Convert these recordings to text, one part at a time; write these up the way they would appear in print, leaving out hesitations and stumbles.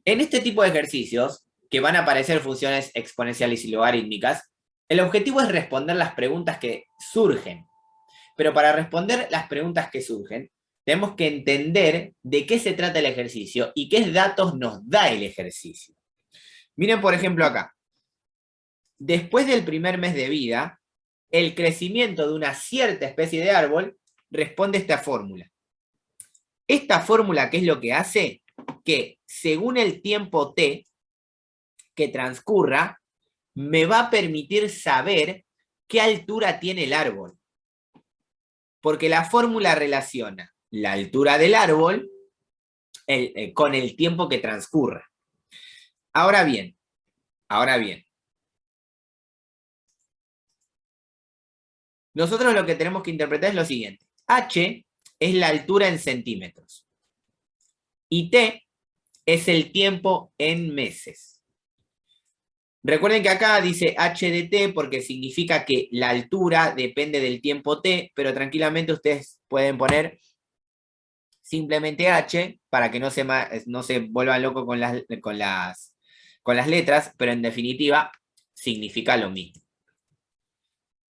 En este tipo de ejercicios, que van a aparecer funciones exponenciales y logarítmicas, el objetivo es responder las preguntas que surgen. Pero para responder las preguntas que surgen, tenemos que entender de qué se trata el ejercicio y qué datos nos da el ejercicio. Miren, por ejemplo, acá. Después del primer mes de vida, el crecimiento de una cierta especie de árbol responde a esta fórmula. Esta fórmula, ¿qué es lo que hace? Que según el tiempo t que transcurra, me va a permitir saber qué altura tiene el árbol. Porque la fórmula relaciona la altura del árbol con el tiempo que transcurra. Ahora bien, nosotros lo que tenemos que interpretar es lo siguiente. H es la altura en centímetros. Y T es el tiempo en meses. Recuerden que acá dice h de t porque significa que la altura depende del tiempo t, pero tranquilamente ustedes pueden poner simplemente h para que no se vuelvan locos con las letras, pero en definitiva significa lo mismo.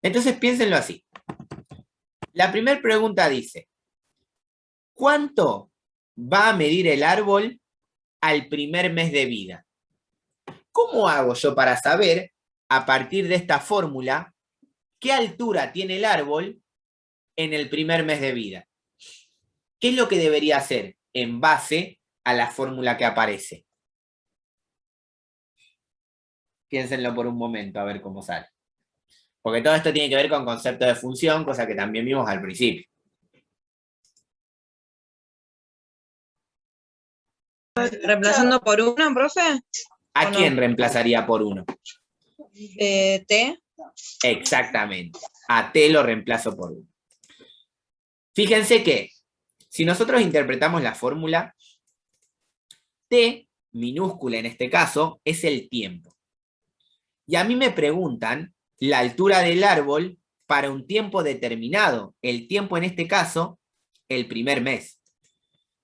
Entonces piénsenlo así. La primera pregunta dice, ¿cuánto va a medir el árbol al primer mes de vida? ¿Cómo hago yo para saber, a partir de esta fórmula, qué altura tiene el árbol en el primer mes de vida? ¿Qué es lo que debería hacer en base a la fórmula que aparece? Piénsenlo por un momento a ver cómo sale. Porque todo esto tiene que ver con concepto de función, cosa que también vimos al principio. ¿Reemplazando por uno, profe? ¿A quién reemplazaría por 1? T. Exactamente. A T lo reemplazo por 1. Fíjense que si nosotros interpretamos la fórmula, T, minúscula en este caso, es el tiempo. Y a mí me preguntan la altura del árbol para un tiempo determinado. El tiempo en este caso, el primer mes.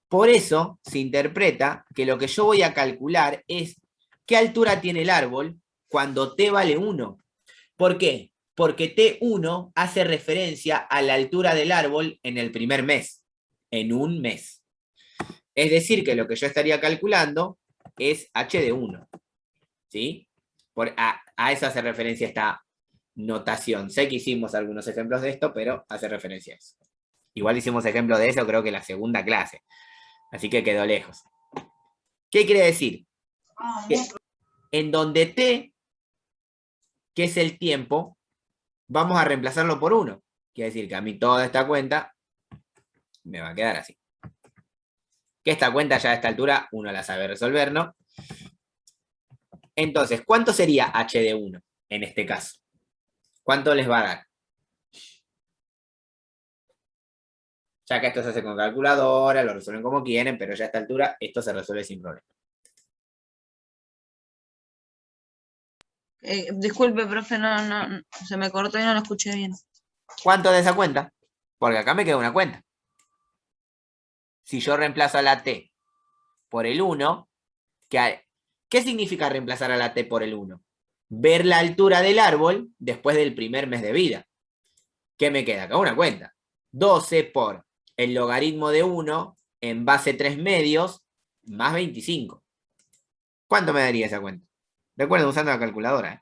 Por eso se interpreta que lo que yo voy a calcular es qué altura tiene el árbol cuando t vale 1. ¿Por qué? Porque t1 hace referencia a la altura del árbol en el primer mes, en un mes. Es decir, que lo que yo estaría calculando es h de 1. ¿Sí? A eso hace referencia esta notación. Sé que hicimos algunos ejemplos de esto, pero hace referencia a eso. Igual hicimos ejemplos de eso, creo que en la segunda clase. Así que quedó lejos. ¿Qué quiere decir? Que en donde t, que es el tiempo, vamos a reemplazarlo por 1. Quiere decir que a mí toda esta cuenta me va a quedar así. Que esta cuenta ya a esta altura uno la sabe resolver, ¿no? Entonces, ¿cuánto sería h de 1 en este caso? ¿Cuánto les va a dar? Ya que esto se hace con calculadora, lo resuelven como quieren, pero ya a esta altura esto se resuelve sin problema. Disculpe, profe, no, se me cortó y no lo escuché bien. ¿Cuánto de esa cuenta? Porque acá me queda una cuenta. Si yo reemplazo a la t por el 1, ¿qué significa reemplazar a la t por el 1? Ver la altura del árbol después del primer mes de vida. ¿Qué me queda? Acá una cuenta. 12 por el logaritmo de 1 en base 3 medios más 25. ¿Cuánto me daría esa cuenta? Recuerden usando la calculadora, ¿eh?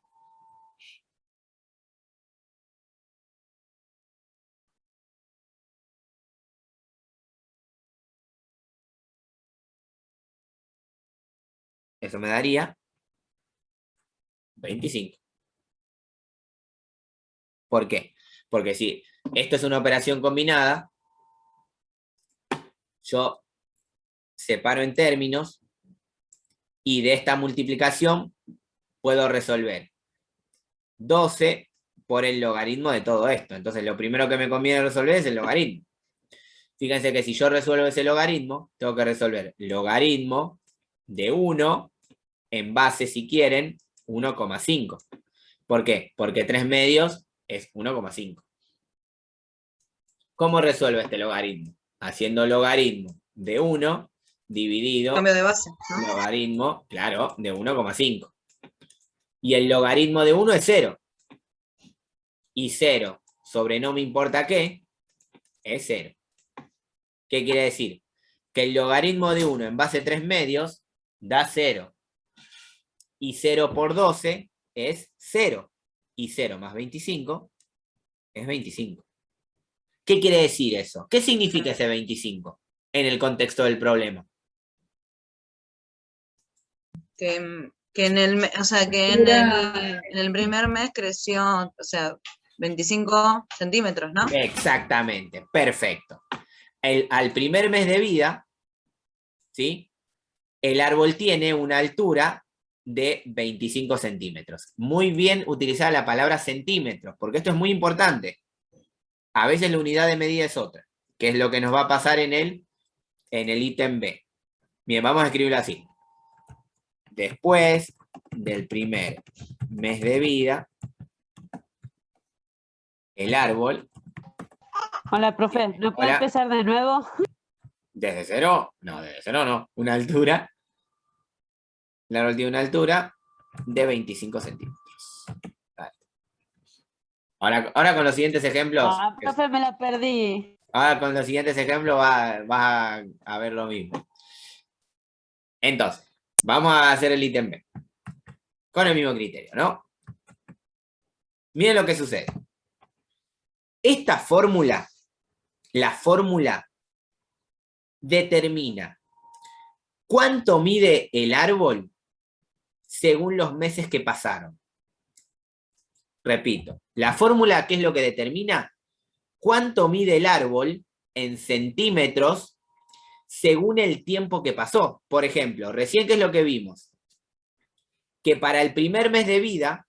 Eso me daría 25. ¿Por qué? Porque si esto es una operación combinada, yo separo en términos y de esta multiplicación puedo resolver 12 por el logaritmo de todo esto. Entonces lo primero que me conviene resolver es el logaritmo. Fíjense que si yo resuelvo ese logaritmo, tengo que resolver logaritmo de 1 en base, si quieren, 1,5. ¿Por qué? Porque 3 medios es 1,5. ¿Cómo resuelvo este logaritmo? Haciendo logaritmo de 1 dividido Cambio de base, ¿no? logaritmo, claro, de 1,5. Y el logaritmo de 1 es 0. Y 0 sobre no me importa qué es 0. ¿Qué quiere decir? Que el logaritmo de 1 en base 3 medios da 0. Y 0 por 12 es 0. Y 0 más 25 es 25. ¿Qué quiere decir eso? ¿Qué significa ese 25 en el contexto del problema? Que en el, o sea, que en el primer mes creció, o sea, 25 centímetros, ¿no? Exactamente, perfecto. Al primer mes de vida, ¿sí? El árbol tiene una altura de 25 centímetros. Muy bien utilizar la palabra centímetros, porque esto es muy importante. A veces la unidad de medida es otra, que es lo que nos va a pasar en el ítem B. Bien, vamos a escribirlo así. Después del primer mes de vida, el árbol... Hola, profe, ¿no puede Hola. empezar de nuevo? ¿Desde cero? No, desde cero no. Una altura. El árbol tiene una altura de 25 centímetros. Vale. Ahora con los siguientes ejemplos. Ah, profe, me la perdí. Ahora con los siguientes ejemplos vas a ver lo mismo. Entonces, vamos a hacer el ítem B. Con el mismo criterio, ¿no? Miren lo que sucede. Esta fórmula, la fórmula, determina cuánto mide el árbol según los meses que pasaron. Repito, la fórmula, ¿qué es lo que determina? Cuánto mide el árbol en centímetros según el tiempo que pasó. Por ejemplo, recién, ¿qué es lo que vimos? Que para el primer mes de vida,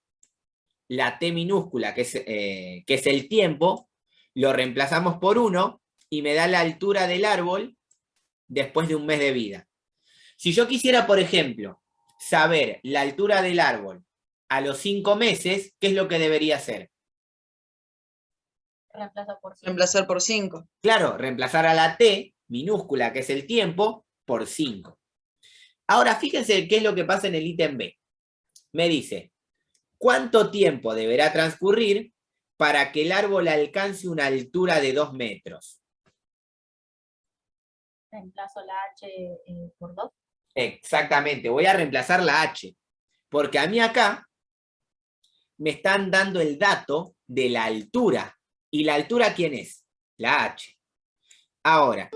la T minúscula, que es el tiempo, lo reemplazamos por 1 y me da la altura del árbol después de un mes de vida. Si yo quisiera, por ejemplo, saber la altura del árbol a los 5 meses, ¿qué es lo que debería hacer? Reemplazar por 5. Claro, reemplazar a la T minúscula, que es el tiempo, por 5. Ahora, fíjense qué es lo que pasa en el ítem B. Me dice, ¿cuánto tiempo deberá transcurrir para que el árbol alcance una altura de 2 metros? Reemplazo la H por 2. Exactamente, voy a reemplazar la H, porque a mí acá me están dando el dato de la altura. ¿Y la altura quién es? La H. Ahora,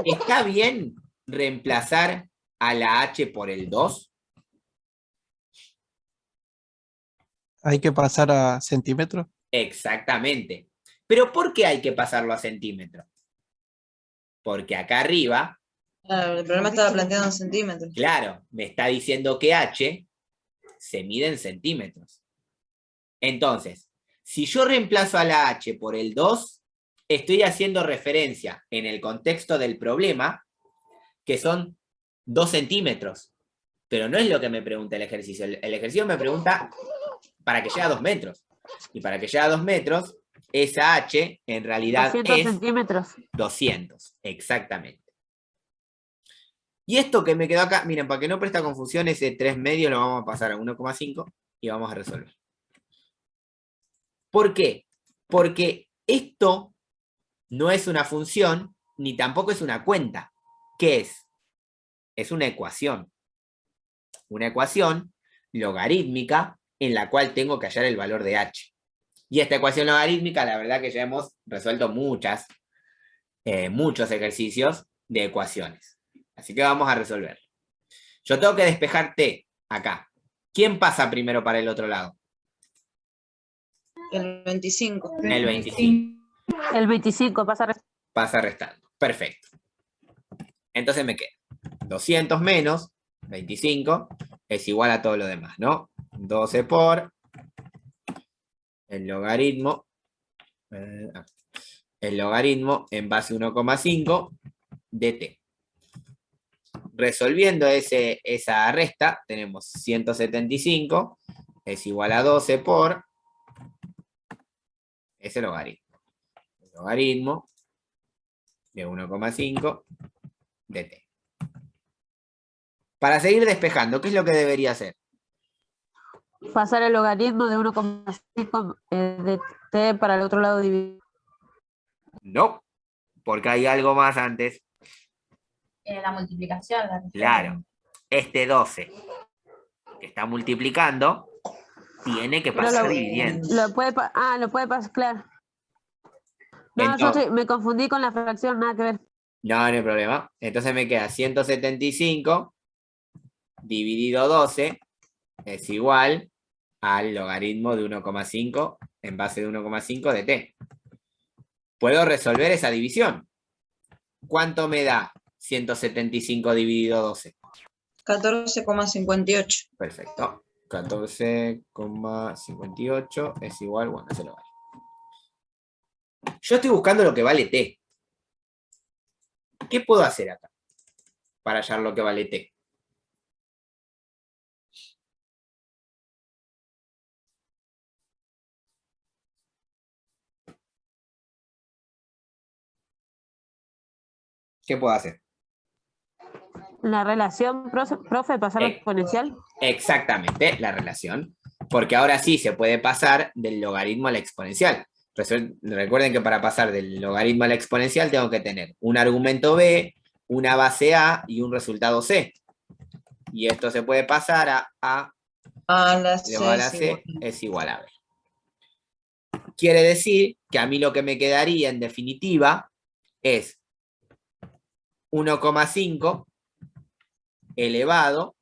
¿está bien reemplazar a la H por el 2? Hay que pasar a centímetros. Exactamente. ¿Pero por qué hay que pasarlo a centímetros? Porque acá arriba, Claro, el problema estaba planteado en centímetros. claro, me está diciendo que H se mide en centímetros. Entonces, si yo reemplazo a la H por el 2, estoy haciendo referencia en el contexto del problema que son 2 centímetros. Pero no es lo que me pregunta el ejercicio. El ejercicio me pregunta para que llegue a 2 metros. Y para que llegue a 2 metros, esa H en realidad 200 es centímetros. 200, exactamente. Y esto que me quedó acá, miren, para que no presta confusión, ese 3 medios lo vamos a pasar a 1,5 y vamos a resolver. ¿Por qué? Porque esto no es una función, ni tampoco es una cuenta. ¿Qué es? Es una ecuación. Una ecuación logarítmica en la cual tengo que hallar el valor de h. Y esta ecuación logarítmica, la verdad que ya hemos resuelto muchos ejercicios de ecuaciones. Así que vamos a resolver. Yo tengo que despejar t acá. ¿Quién pasa primero para el otro lado? El 25. El 25. El 25 pasa a Pasa restando. Perfecto. Entonces me queda 200 menos 25 es igual a todo lo demás, ¿no? 12 por el logaritmo en base 1,5 de t. Resolviendo esa resta, tenemos 175 es igual a 12 por ese logaritmo. El logaritmo de 1,5 de t. Para seguir despejando, ¿qué es lo que debería hacer? Pasar el logaritmo de 1,5 de t para el otro lado dividido. No, porque hay algo más antes. La multiplicación. La respuesta. Claro, este 12 que está multiplicando tiene que Pero pasar dividiendo. lo puede pasar, claro. No, Entonces, me confundí con la fracción, nada que ver. no hay problema. Entonces me queda 175 dividido 12 es igual al logaritmo de 1,5 en base de 1,5 de t. Puedo resolver esa división. ¿Cuánto me da 175 dividido 12? 14,58. Perfecto. 14,58 es igual, bueno, eso lo vale. Yo estoy buscando lo que vale t. ¿Qué puedo hacer acá para hallar lo que vale t? ¿Qué puedo hacer? La relación, profe, pasar la exponencial. Exactamente, la relación. Porque ahora sí se puede pasar del logaritmo a la exponencial. Recuerden que para pasar del logaritmo a la exponencial tengo que tener un argumento b, una base a y un resultado c. Y esto se puede pasar a la elevado a la C c es igual a b. Quiere decir que a mí lo que me quedaría en definitiva es 1,5 elevado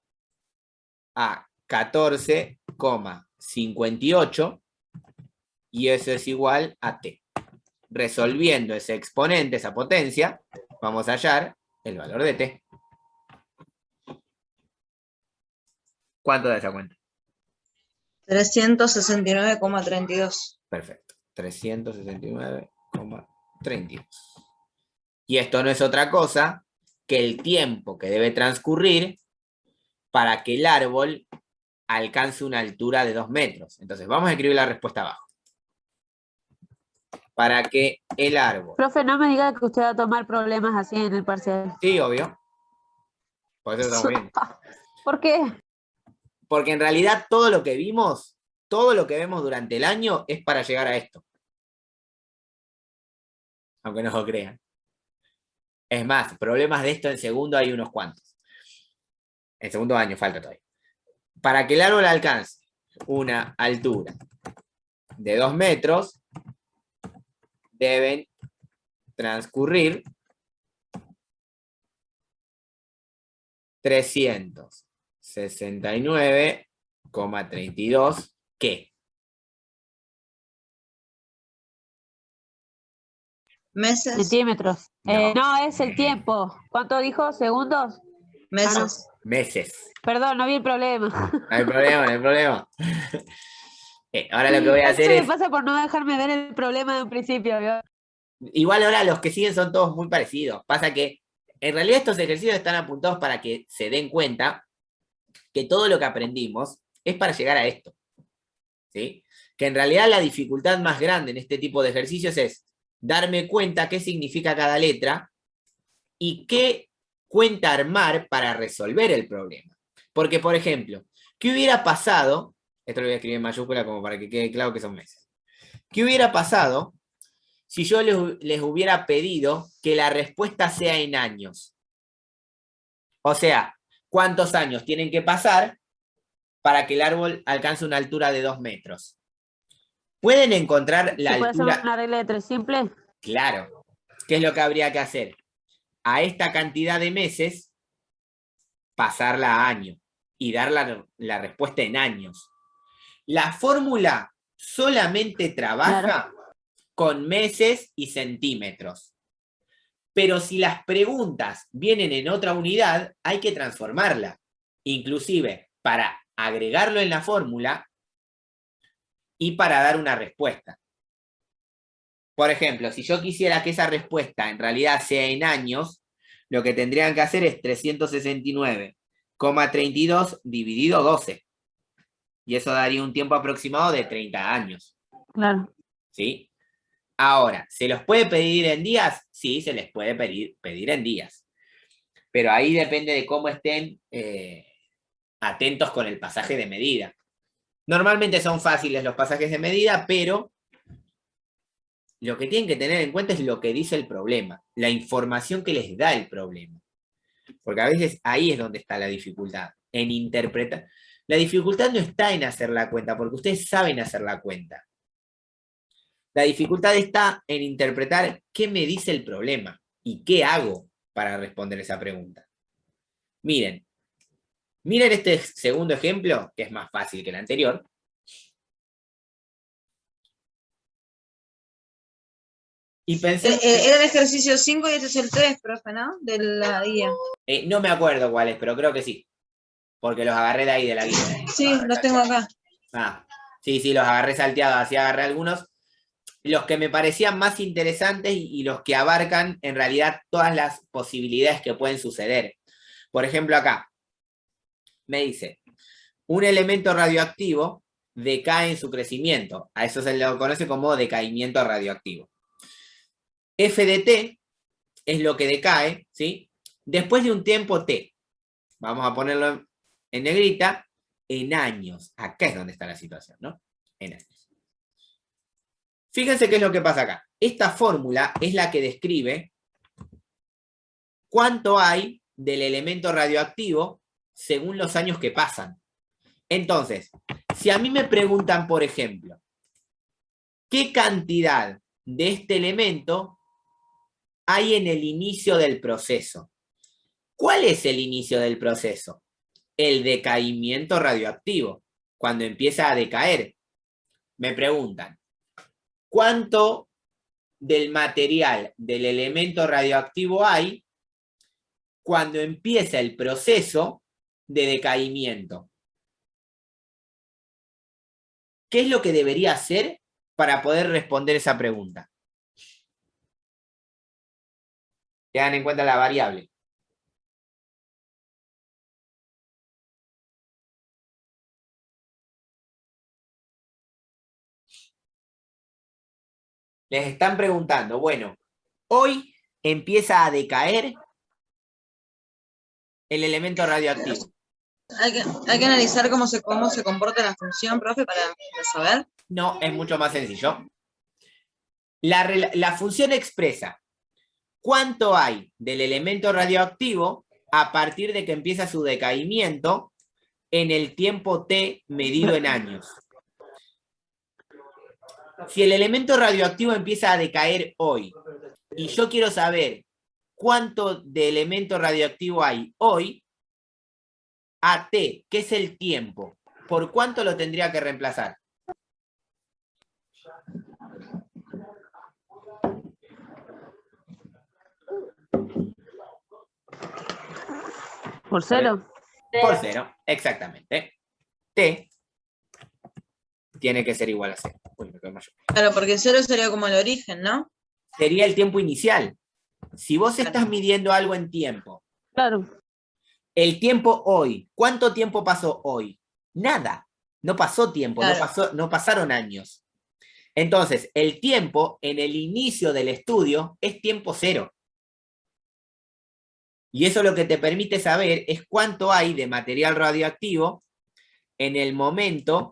a 14,58 y eso es igual a t. Resolviendo ese exponente, esa potencia, vamos a hallar el valor de t. ¿Cuánto da esa cuenta? 369,32. Perfecto. 369,32. Y esto no es otra cosa que el tiempo que debe transcurrir para que el árbol alcance una altura de 2 metros. Entonces, vamos a escribir la respuesta abajo. Para que el árbol... Profe, no me diga que usted va a tomar problemas así en el parcial. Sí, obvio. Por eso estamos bien. ¿Por qué? Porque en realidad todo lo que vimos, todo lo que vemos durante el año es para llegar a esto. Aunque no lo crean. Es más, problemas de esto en segundo hay unos cuantos. En segundo año falta todavía. Para que el árbol alcance una altura de 2 metros, deben transcurrir 369,32, ¿qué? Meses. Centímetros. No. No, es el tiempo. ¿Cuánto dijo? ¿Segundos? Meses. Meses. Perdón, no vi el problema. No hay problema, no hay problema. Ahora lo que voy a hacer Eso me es... pasa por no dejarme ver el problema de un principio. ¿Vio? Igual ahora los que siguen son todos muy parecidos. Pasa que en realidad estos ejercicios están apuntados para que se den cuenta que todo lo que aprendimos es para llegar a esto. ¿Sí? Que en realidad la dificultad más grande en este tipo de ejercicios es darme cuenta qué significa cada letra y qué cuenta armar para resolver el problema. Porque, por ejemplo, ¿qué hubiera pasado? Esto lo voy a escribir en mayúscula como para que quede claro que son meses. ¿Qué hubiera pasado si yo les hubiera pedido que la respuesta sea en años? O sea, ¿cuántos años tienen que pasar para que el árbol alcance una altura de 2 metros? ¿Pueden encontrar la ¿Se puede hacer altura? una regla de 3 simple? Claro. ¿Qué es lo que habría que hacer? A esta cantidad de meses, pasarla a año y dar la respuesta en años. La fórmula solamente trabaja con meses y centímetros. Pero si las preguntas vienen en otra unidad, hay que transformarla. Inclusive para agregarlo en la fórmula y para dar una respuesta. Por ejemplo, si yo quisiera que esa respuesta en realidad sea en años, lo que tendrían que hacer es 369,32 dividido 12. Y eso daría un tiempo aproximado de 30 años. Claro. ¿Sí? Ahora, ¿se los puede pedir en días? Sí, se les puede pedir en días. Pero ahí depende de cómo estén atentos con el pasaje de medida. Normalmente son fáciles los pasajes de medida, pero lo que tienen que tener en cuenta es lo que dice el problema, la información que les da el problema. Porque a veces ahí es donde está la dificultad, en interpretar. La dificultad no está en hacer la cuenta, porque ustedes saben hacer la cuenta. La dificultad está en interpretar qué me dice el problema y qué hago para responder esa pregunta. Miren este segundo ejemplo, que es más fácil que el anterior. Y pensé... Era el ejercicio 5 y este es el 3, profe, ¿no? De la guía. no me acuerdo cuál es, pero creo que sí. Porque los agarré de ahí, de la guía. Sí, los tengo acá. Ah, sí, los agarré salteados, así agarré algunos. Los que me parecían más interesantes y los que abarcan en realidad todas las posibilidades que pueden suceder. Por ejemplo, acá me dice, un elemento radioactivo decae en su crecimiento. A eso se le conoce como decaimiento radioactivo. F de T es lo que decae, ¿sí? Después de un tiempo T. Vamos a ponerlo en negrita, en años. Acá es donde está la situación, ¿no? En años. Fíjense qué es lo que pasa acá. Esta fórmula es la que describe cuánto hay del elemento radioactivo según los años que pasan. Entonces, si a mí me preguntan, por ejemplo, ¿qué cantidad de este elemento hay en el inicio del proceso? ¿Cuál es el inicio del proceso? El decaimiento radioactivo, cuando empieza a decaer. Me preguntan, ¿cuánto del material del elemento radioactivo hay cuando empieza el proceso de decaimiento? ¿Qué es lo que debería hacer para poder responder esa pregunta? Tengan en cuenta la variable. Les están preguntando, bueno, hoy empieza a decaer el elemento radioactivo. Hay que analizar cómo se comporta la función, profe, para saber. No, es mucho más sencillo. La función expresa cuánto hay del elemento radioactivo a partir de que empieza su decaimiento en el tiempo T medido en años. Si el elemento radioactivo empieza a decaer hoy y yo quiero saber cuánto de elemento radioactivo hay hoy, a T, que es el tiempo, ¿por cuánto lo tendría que reemplazar? Por 0. Por 0, exactamente. T tiene que ser igual a 0. Uy, me quedo mayor. Claro, porque 0 sería como el origen, ¿no? Sería el tiempo inicial. Si vos estás midiendo algo en tiempo, Claro. el tiempo hoy, ¿cuánto tiempo pasó hoy? Nada. No pasó tiempo, Claro. no pasaron años. Entonces, el tiempo en el inicio del estudio es tiempo 0. Y eso lo que te permite saber es cuánto hay de material radioactivo en el momento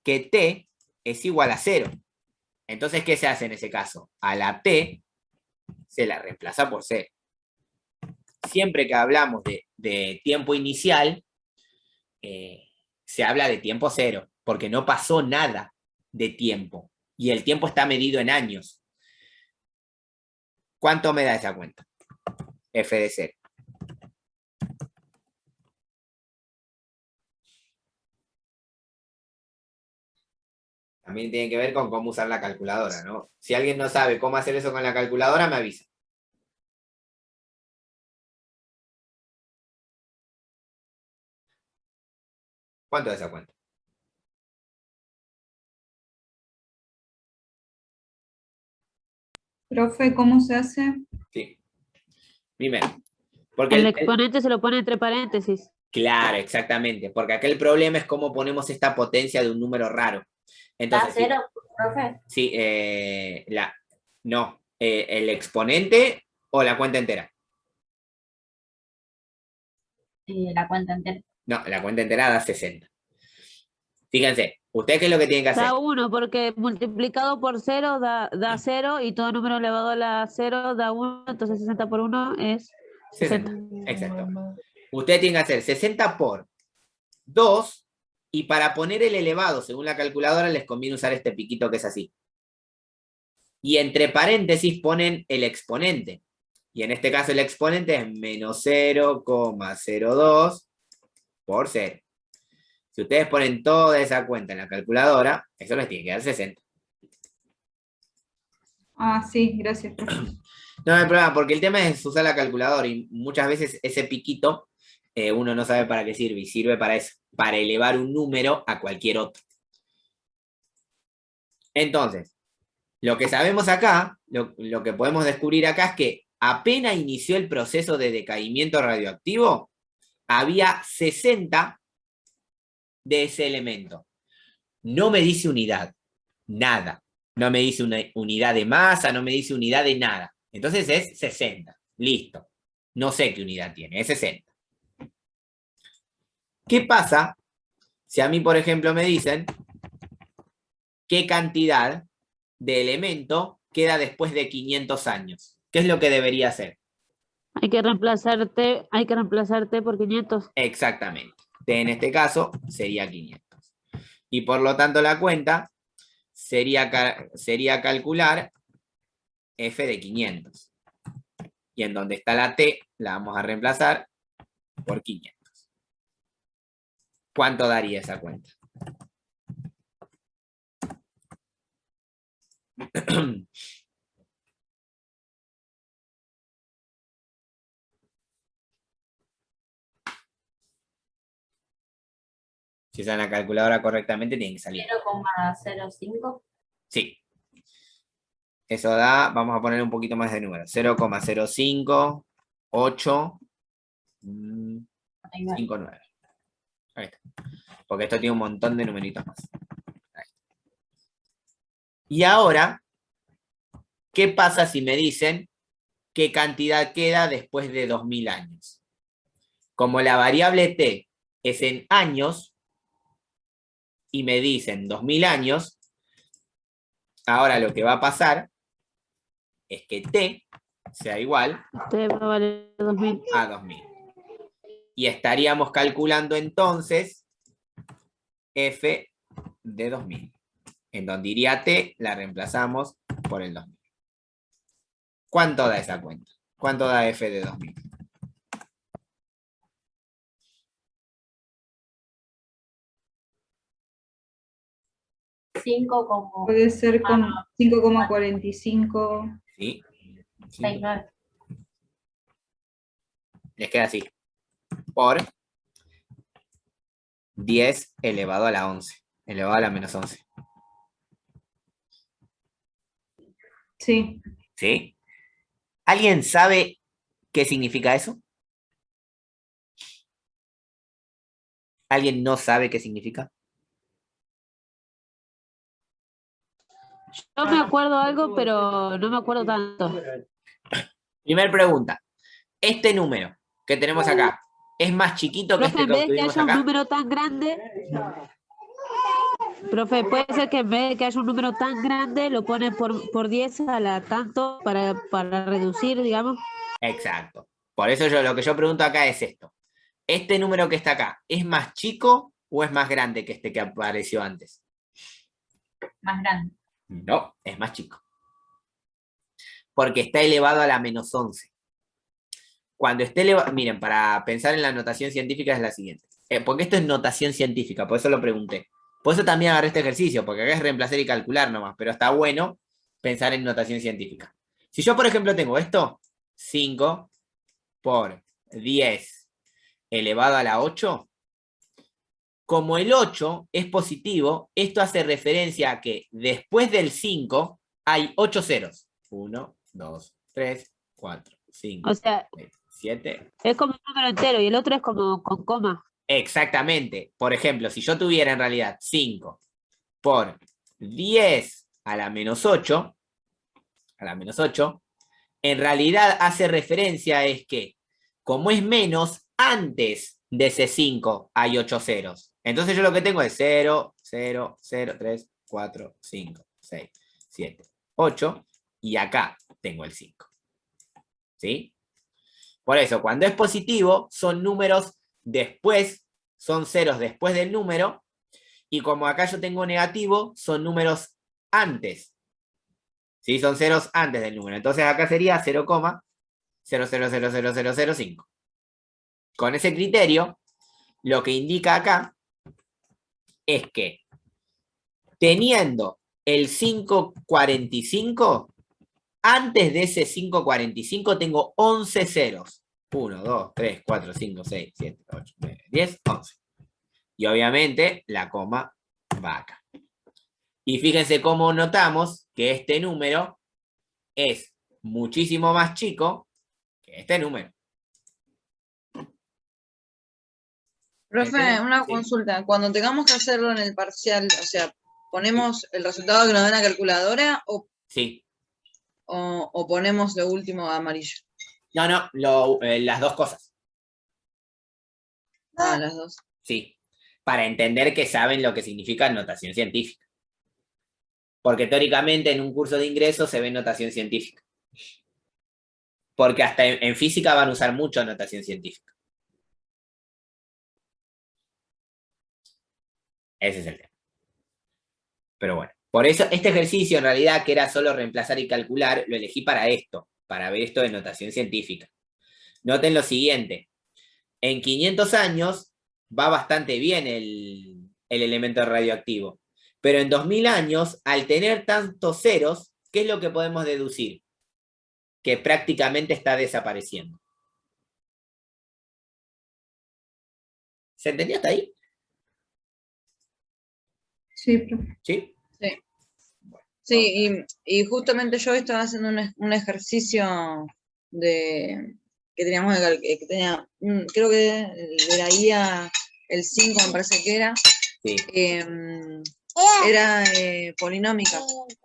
que T es igual a 0. Entonces, ¿qué se hace en ese caso? A la T se la reemplaza por 0. Siempre que hablamos de tiempo inicial, se habla de tiempo 0, porque no pasó nada de tiempo. Y el tiempo está medido en años. ¿Cuánto me da esa cuenta? F de 0. También tiene que ver con cómo usar la calculadora, ¿no? Si alguien no sabe cómo hacer eso con la calculadora, me avisa. ¿Cuánto es esa cuenta? Profe, ¿cómo se hace? Sí. Primero. Porque El exponente se lo pone entre paréntesis. Claro, exactamente. Porque acá el problema es cómo ponemos esta potencia de un número raro. Entonces, ¿Da 0, profe? Sí, no. El exponente o la cuenta entera. La cuenta entera. No, la cuenta entera da 60. Fíjense, ¿ustedes qué es lo que tienen que hacer? Da 1, porque multiplicado por 0 da 0 y todo número elevado a la 0 da 1, entonces 60 por 1 es 60. 60. Exacto. Ustedes tienen que hacer 60 por 2, y para poner el elevado, según la calculadora, les conviene usar este piquito que es así. Y entre paréntesis ponen el exponente. Y en este caso el exponente es menos 0,02 por 0. Si ustedes ponen toda esa cuenta en la calculadora, eso les tiene que dar 60. Ah, sí, gracias, profe. No hay problema, porque el tema es usar la calculadora y muchas veces ese piquito uno no sabe para qué sirve, y sirve para eso, para elevar un número a cualquier otro. Entonces, lo que sabemos acá, lo que podemos descubrir acá es que apenas inició el proceso de decaimiento radioactivo, había 60 de ese elemento. No me dice unidad, nada. No me dice una unidad de masa, no me dice unidad de nada. Entonces es 60. Listo. No sé qué unidad tiene, es 60. ¿Qué pasa si a mí, por ejemplo, me dicen qué cantidad de elemento queda después de 500 años? ¿Qué es lo que debería hacer? Hay que reemplazar T por 500. Exactamente. T en este caso sería 500. Y por lo tanto la cuenta sería calcular F de 500. Y en donde está la T, la vamos a reemplazar por 500. ¿Cuánto daría esa cuenta? Si usan la calculadora correctamente, tiene que salir. 0,05. Sí. Eso da, vamos a poner un poquito más de números. 0,05, 59. Ahí está. Porque esto tiene un montón de numeritos más. Ahí está. Y ahora, ¿qué pasa si me dicen qué cantidad queda después de 2000 años? Como la variable t es en años, y me dicen 2000 años, ahora lo que va a pasar es que t sea igual T va a valer 2000. a 2000. Y estaríamos calculando entonces f de 2000. En donde iría t, la reemplazamos por el 2000. ¿Cuánto da esa cuenta? ¿Cuánto da f de 2000? Puede ser con 5,45. ¿Sí? ¿Sí? 69. Les queda así. Por 10 elevado a la 11. Elevado a la menos 11. Sí. ¿Sí? ¿Alguien sabe qué significa eso? ¿Alguien no sabe qué significa? Yo me acuerdo algo, pero no me acuerdo tanto. Primer pregunta. Este número que tenemos acá, ¿es más chiquito que Profe, este en que vez de que obtuvimos haya un acá? número tan grande, profe, puede ser que en vez de que haya un número tan grande, lo pone por 10 a la tanto para reducir, digamos. Exacto. Por eso lo que yo pregunto acá es esto. ¿Este número que está acá es más chico o es más grande que este que apareció antes? Más grande. No, es más chico. Porque está elevado a la menos 11. Cuando esté elevado, miren, para pensar en la notación científica es la siguiente. Porque esto es notación científica, por eso lo pregunté. Por eso también agarré este ejercicio, porque acá es reemplazar y calcular nomás, pero está bueno pensar en notación científica. Si yo, por ejemplo, tengo esto, 5 por 10 elevado a la 8, como el 8 es positivo, esto hace referencia a que después del 5 hay 8 ceros. 1, 2, 3, 4, 5, O sea, 6, 7. es como un número entero y el otro es como con coma. Exactamente. Por ejemplo, si yo tuviera en realidad 5 por 10 a la menos 8, en realidad hace referencia es que, como es menos, antes de ese 5 hay 8 ceros. Entonces yo lo que tengo es 0, 0, 0, 3, 4, 5, 6, 7, 8. Y acá tengo el 5. ¿Sí? Por eso, cuando es positivo, son números después, son ceros después del número. Y como acá yo tengo negativo, son números antes. ¿Sí? Son ceros antes del número. Entonces acá sería 0,00000005. Con ese criterio, lo que indica acá es que teniendo el 545, antes de ese 545 tengo 11 ceros. 1, 2, 3, 4, 5, 6, 7, 8, 9, 10, 11. Y obviamente la coma va acá. Y fíjense cómo notamos que este número es muchísimo más chico que este número. Profe, una Sí. consulta. Cuando tengamos que hacerlo en el parcial, o sea, ¿ponemos el resultado que nos da la calculadora Sí. o ponemos lo último amarillo? No, las dos cosas. Ah, las dos. Sí. Para entender que saben lo que significa notación científica. Porque teóricamente en un curso de ingreso se ve notación científica. Porque hasta en física van a usar mucho notación científica. Ese es el tema. Pero bueno, por eso este ejercicio en realidad, que era solo reemplazar y calcular, lo elegí para esto, para ver esto de notación científica. Noten lo siguiente. En 500 años va bastante bien el elemento radioactivo. Pero en 2000 años, al tener tantos ceros, ¿qué es lo que podemos deducir? Que prácticamente está desapareciendo. ¿Se entendió hasta ahí? Sí, profe. ¿Sí? Sí, y justamente yo estaba haciendo un ejercicio que teníamos que tenía, creo que de la guía el 5 me parece que era, Sí. era polinómica,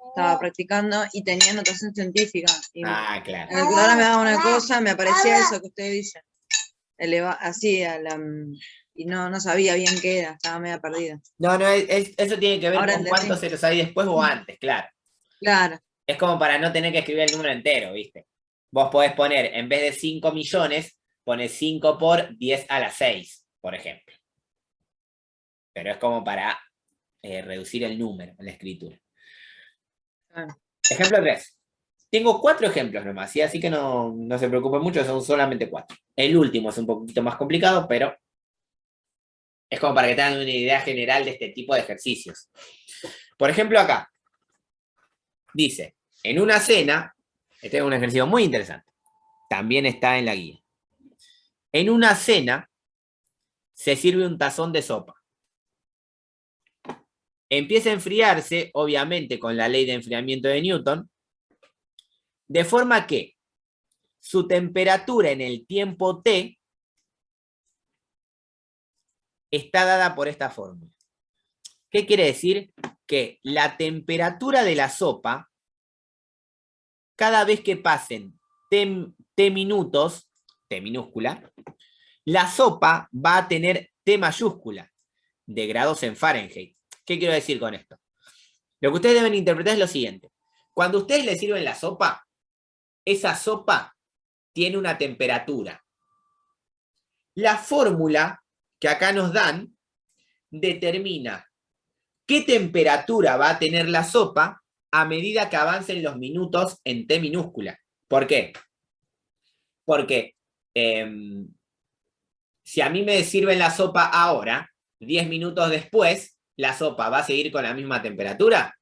estaba practicando y tenía notación científica. Y Ah, claro. en la calculadora me daba una cosa, me aparecía eso que usted dice, así, y no sabía bien qué era, estaba media perdida. No, eso tiene que ver Ahora con entendí. cuántos ceros hay después o antes, claro. Claro, Es como para no tener que escribir el número entero, ¿viste? Vos podés poner, en vez de 5 millones, pones 5 por 10 a la 6, por ejemplo. Pero es como para reducir el número en la escritura. claro. Ejemplo 3. Tengo 4 ejemplos nomás, ¿sí? Así que no se preocupen mucho, son solamente 4. El último es un poquito más complicado, pero es como para que tengan una idea general de este tipo de ejercicios. Por ejemplo, acá. Dice, en una cena, este es un ejercicio muy interesante, también está en la guía. En una cena se sirve un tazón de sopa. Empieza a enfriarse, obviamente con la ley de enfriamiento de Newton, de forma que su temperatura en el tiempo t está dada por esta fórmula. ¿Qué quiere decir? Que la temperatura de la sopa, cada vez que pasen t minutos, t minúscula, la sopa va a tener t mayúscula, de grados en Fahrenheit. ¿Qué quiero decir con esto? Lo que ustedes deben interpretar es lo siguiente. Cuando ustedes le sirven la sopa, esa sopa tiene una temperatura. La fórmula que acá nos dan determina qué temperatura va a tener la sopa a medida que avancen los minutos en t minúscula. ¿Por qué? Porque si a mí me sirven la sopa ahora, 10 minutos después, ¿la sopa va a seguir con la misma temperatura?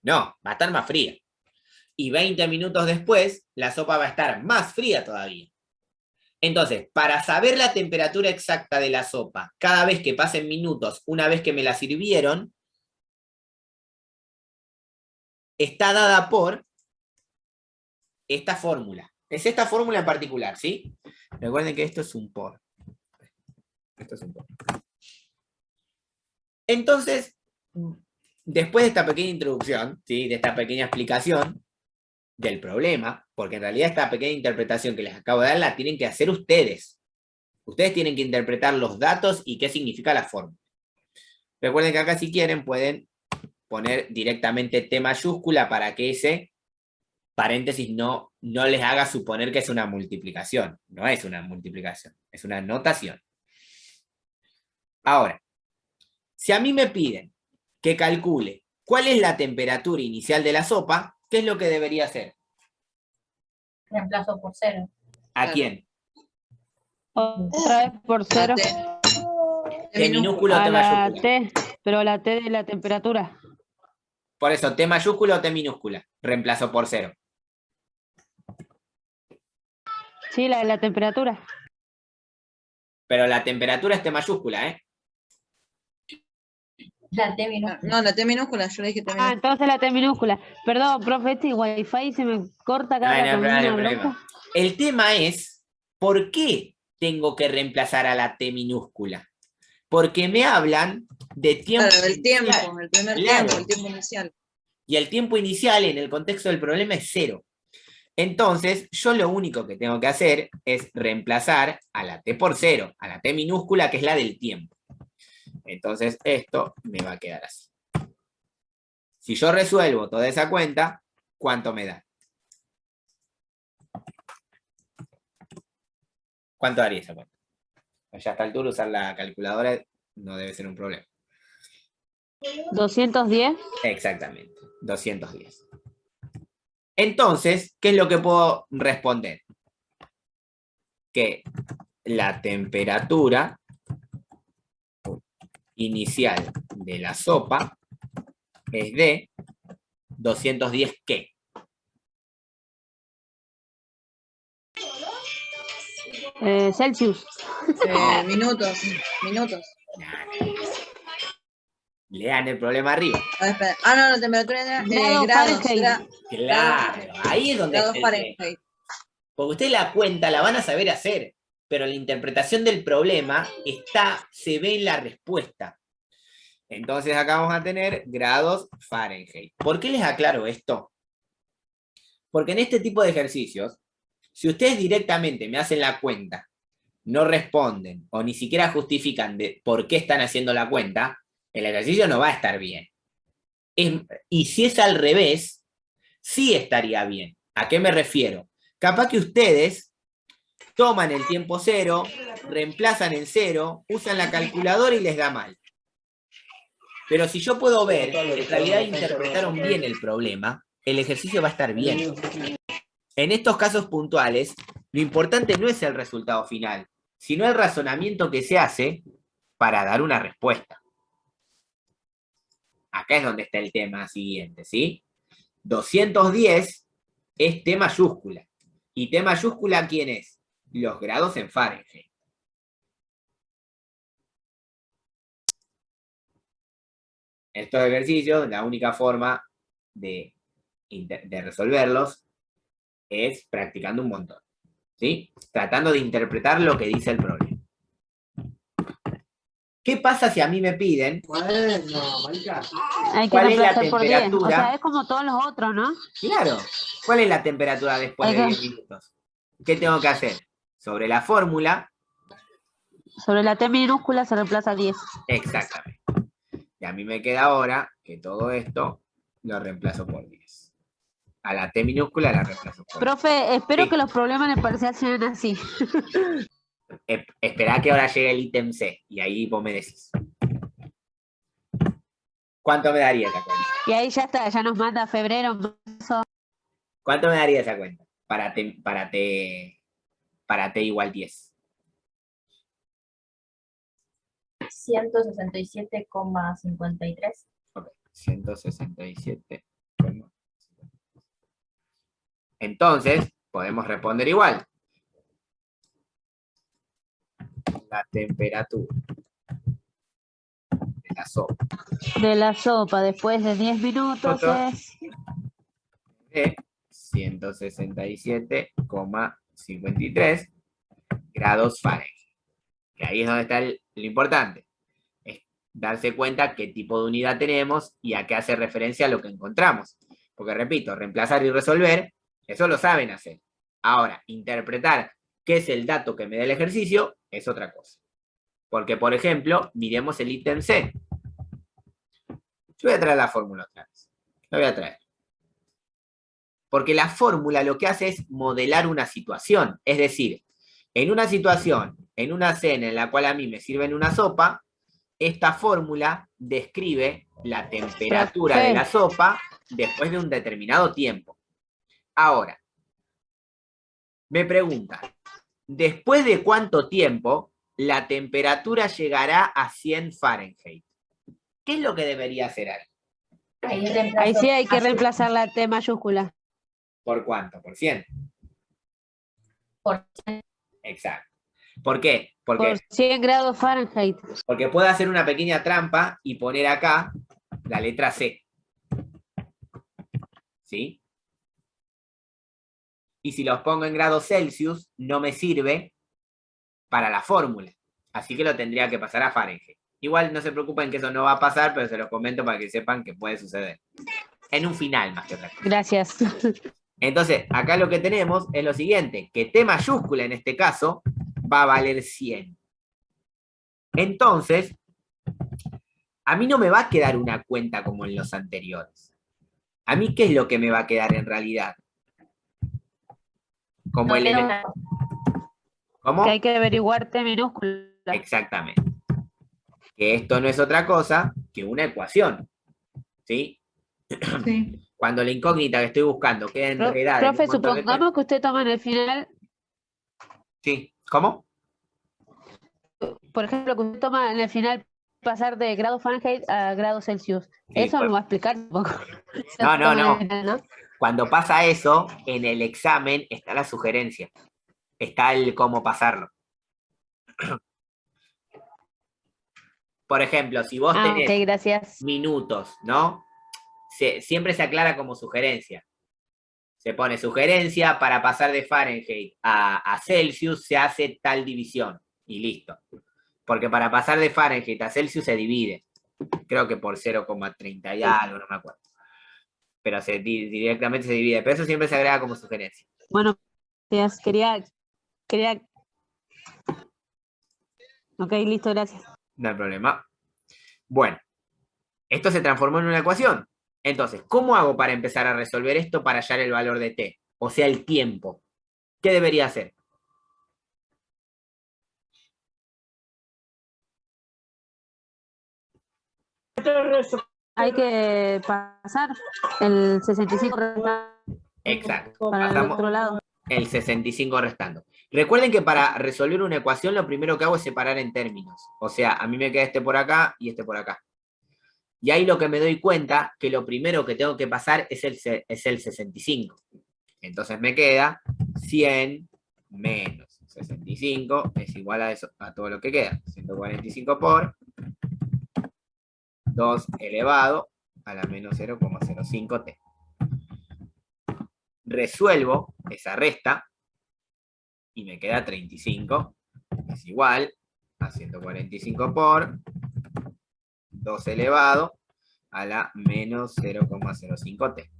No, va a estar más fría. Y 20 minutos después, la sopa va a estar más fría todavía. Entonces, para saber la temperatura exacta de la sopa, cada vez que pasen minutos, una vez que me la sirvieron, está dada por esta fórmula. Es esta fórmula en particular, ¿sí? Recuerden que esto es un por. Esto es un por. Entonces, después de esta pequeña introducción, ¿sí? De esta pequeña explicación del problema, porque en realidad esta pequeña interpretación que les acabo de dar la tienen que hacer ustedes. Ustedes tienen que interpretar los datos y qué significa la fórmula. Recuerden que acá si quieren pueden poner directamente T mayúscula para que ese paréntesis no les haga suponer que es una multiplicación. No es una multiplicación, es una notación. Ahora, si a mí me piden que calcule cuál es la temperatura inicial de la sopa, ¿qué es lo que debería hacer? Reemplazo por 0. ¿A Claro. quién? Otra vez por La 0 T minúscula o a T la mayúscula. T, pero la T de la temperatura. Por eso, T mayúscula o T minúscula. Reemplazo por 0. Sí, la de la temperatura. Pero la temperatura es T mayúscula, ¿eh? La T minúscula. No, la T minúscula, yo le dije T Ah, minúscula. entonces la T minúscula. Perdón, profe, este Wi-Fi se me corta cada No hay rato, una problema. bronca. El tema es, ¿por qué tengo que reemplazar a la T minúscula? Porque me hablan de tiempo Claro, del tiempo, inicial. el primer Claro. tiempo, el tiempo inicial. Y el tiempo inicial en el contexto del problema es 0. Entonces, yo lo único que tengo que hacer es reemplazar a la T por 0, a la T minúscula, que es la del tiempo. Entonces, esto me va a quedar así. Si yo resuelvo toda esa cuenta, ¿cuánto me da? ¿Cuánto daría esa cuenta? Ya a esta altura usar la calculadora no debe ser un problema. 210. Exactamente, 210. Entonces, ¿qué es lo que puedo responder? Que la temperatura inicial de la sopa es de 210 ¿qué? Celsius. Minutos. Lean el problema arriba. Espera. Ah, no, la temperatura era Grado grados. Fahrenheit. Era Claro, ahí es donde grados está el tema. Fahrenheit. Porque ustedes la cuenta la van a saber hacer, pero la interpretación del problema se ve en la respuesta. Entonces acá vamos a tener grados Fahrenheit. ¿Por qué les aclaro esto? Porque en este tipo de ejercicios, si ustedes directamente me hacen la cuenta, no responden o ni siquiera justifican de por qué están haciendo la cuenta, el ejercicio no va a estar bien. Y si es al revés, sí estaría bien. ¿A qué me refiero? Capaz que ustedes toman el tiempo 0, reemplazan en 0, usan la calculadora y les da mal. Pero si yo puedo ver que en realidad interpretaron bien el problema, el ejercicio va a estar bien. En estos casos puntuales, lo importante no es el resultado final, sino el razonamiento que se hace para dar una respuesta. Acá es donde está el tema siguiente, ¿sí? 210 es T mayúscula. ¿Y T mayúscula quién es? Los grados en Fahrenheit. Estos ejercicios, la única forma de resolverlos es practicando un montón, ¿sí? Tratando de interpretar lo que dice el problema. ¿Qué pasa si a mí me piden? Hay que ¿Cuál es la reemplazar por 10. O temperatura? sea, es como todos los otros, ¿no? Claro. ¿Cuál es la temperatura después de 10 minutos? ¿Qué tengo que hacer? Sobre la fórmula. Sobre la T minúscula se reemplaza 10. Exactamente. Y a mí me queda ahora que todo esto lo reemplazo por 10. A la T minúscula la reemplazo por 10. Profe, espero Sí. que los problemas en el parcial sean así. Esperá que ahora llegue el ítem C. Y ahí vos me decís. ¿Cuánto me daría esa cuenta? Y ahí ya está, ya nos manda febrero, marzo. ¿Cuánto me daría esa cuenta? Para T igual 10. 167,53. Ok, 167. Entonces, podemos responder igual. La temperatura de la sopa De la sopa después de 10 minutos es de 167,53 grados Fahrenheit. Y ahí es donde está lo importante. Es darse cuenta qué tipo de unidad tenemos y a qué hace referencia a lo que encontramos. Porque repito, reemplazar y resolver, eso lo saben hacer. Ahora, interpretar qué es el dato que me da el ejercicio, es otra cosa. Porque, por ejemplo, miremos el ítem C. Yo voy a traer la fórmula otra vez. La voy a traer. Porque la fórmula lo que hace es modelar una situación. Es decir, en una situación, en una cena en la cual a mí me sirven una sopa, esta fórmula describe la temperatura de la sopa después de un determinado tiempo. Ahora, me pregunta, ¿después de cuánto tiempo la temperatura llegará a 100 Fahrenheit? ¿Qué es lo que debería hacer ahí? Ahí sí hay que reemplazar la T mayúscula. ¿Por cuánto? ¿Por 100? Por Exacto. ¿Por qué? Porque Por 100 grados Fahrenheit. Porque puedo hacer una pequeña trampa y poner acá la letra C. ¿Sí? Y si los pongo en grados Celsius, no me sirve para la fórmula. Así que lo tendría que pasar a Fahrenheit. Igual no se preocupen que eso no va a pasar, pero se los comento para que sepan que puede suceder. En un final, más que otra cosa. Gracias. Entonces, acá lo que tenemos es lo siguiente, que T mayúscula en este caso va a valer 100. Entonces, a mí no me va a quedar una cuenta como en los anteriores. ¿A mí qué es lo que me va a quedar en realidad? Como No elemento. queda ¿Cómo? Que hay que averiguar T minúscula. Exactamente. Que esto no es otra cosa que una ecuación. ¿Sí? Sí. Cuando la incógnita que estoy buscando queda enredada en un Profe, montón de supongamos que usted toma en el final, Sí. ¿Cómo? por ejemplo, que usted toma en el final pasar de grados Fahrenheit a grados Celsius. Sí, Eso pues. me va a explicar un poco. No, no, Toma en el no. final, ¿no? Cuando pasa eso, en el examen está la sugerencia. Está el cómo pasarlo. Por ejemplo, si vos Ah, tenés ok, gracias. minutos, ¿no? Siempre se aclara como sugerencia. Se pone sugerencia para pasar de Fahrenheit a Celsius, se hace tal división y listo. Porque para pasar de Fahrenheit a Celsius se divide. Creo que por 0,30 y algo, no me acuerdo. Pero directamente se divide. Pero eso siempre se agrega como sugerencia. Bueno, gracias. Quería. Ok, listo, gracias. No hay problema. Bueno, esto se transformó en una ecuación. Entonces, ¿cómo hago para empezar a resolver esto para hallar el valor de t? O sea, el tiempo. ¿Qué debería hacer? Hay que pasar el 65 Exacto. para el Pasamos otro lado. el 65 restando. Recuerden que para resolver una ecuación lo primero que hago es separar en términos. O sea, a mí me queda este por acá y este por acá. Y ahí lo que me doy cuenta que lo primero que tengo que pasar es el 65. Entonces me queda 100 menos 65 es igual a eso, a todo lo que queda. 145 por 2 elevado a la menos 0,05t. Resuelvo esa resta y me queda 35, es igual a 145 por 2 elevado a la menos 0,05t.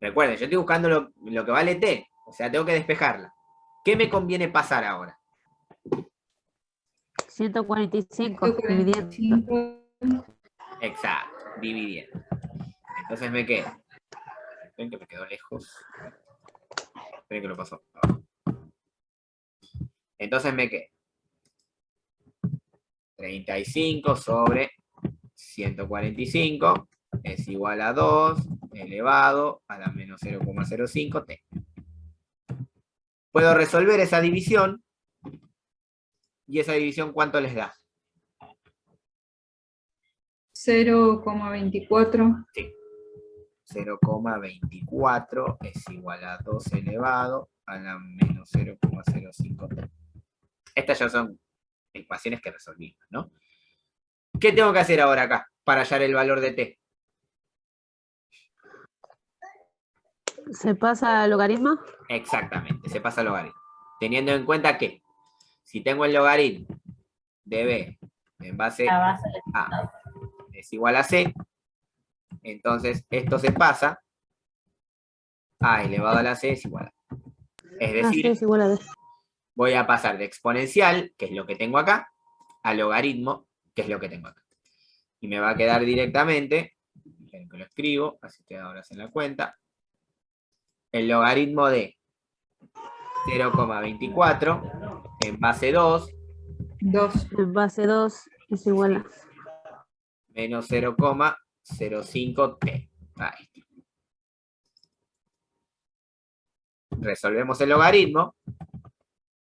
Recuerden, yo estoy buscando lo que vale t, o sea, tengo que despejarla. ¿Qué me conviene pasar ahora? 145 dividiendo. 145. Exacto, dividiendo. Entonces me queda. Ven que me quedó lejos. Esperen que lo pasó. Entonces me queda 35 sobre 145 es igual a 2 elevado a la menos 0,05t. Puedo resolver esa división. ¿Y esa división cuánto les da? 0,24. Sí. 0,24 es igual a 2 elevado a la menos 0,05t. Estas ya son ecuaciones que resolvimos, ¿no? ¿Qué tengo que hacer ahora acá para hallar el valor de t? ¿Se pasa al logaritmo? Exactamente, se pasa al logaritmo. Teniendo en cuenta que si tengo el logaritmo de b en base la base a es igual a c, entonces esto se pasa a elevado a la c es igual a. Es AC decir, es igual a D. voy a pasar de exponencial, que es lo que tengo acá, a logaritmo, que es lo que tengo acá. Y me va a quedar directamente, miren que lo escribo, así que ahora se la cuenta, el logaritmo de 0,24 en base 2 2. En base 2 es igual a... menos 0,05t. Ahí está. Resolvemos el logaritmo.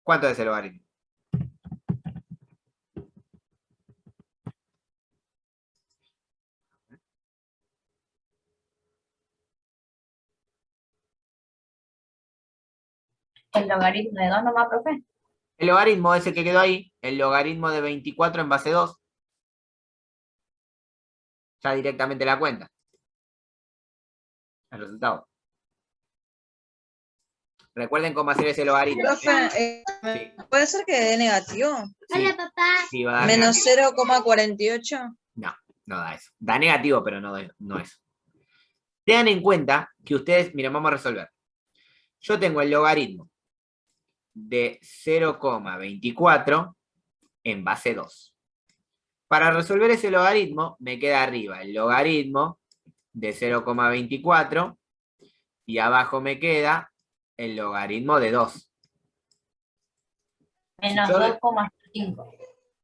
¿Cuánto es el logaritmo? El logaritmo de 2 nomás, profe. El logaritmo ese que quedó ahí, el logaritmo de 24 en base 2. Ya directamente la cuenta. El resultado. Recuerden cómo hacer ese logaritmo. Profe, Sí, ¿puede ser que dé negativo? sí, sí va a dar Menos negativo. 0,48. No, no da eso. Da negativo, pero no eso. Tengan en cuenta que ustedes, miren, vamos a resolver. Yo tengo el logaritmo de 0,24 en base 2. Para resolver ese logaritmo, me queda arriba el logaritmo de 0,24 y abajo me queda el logaritmo de 2. Menos Yo- 2,5.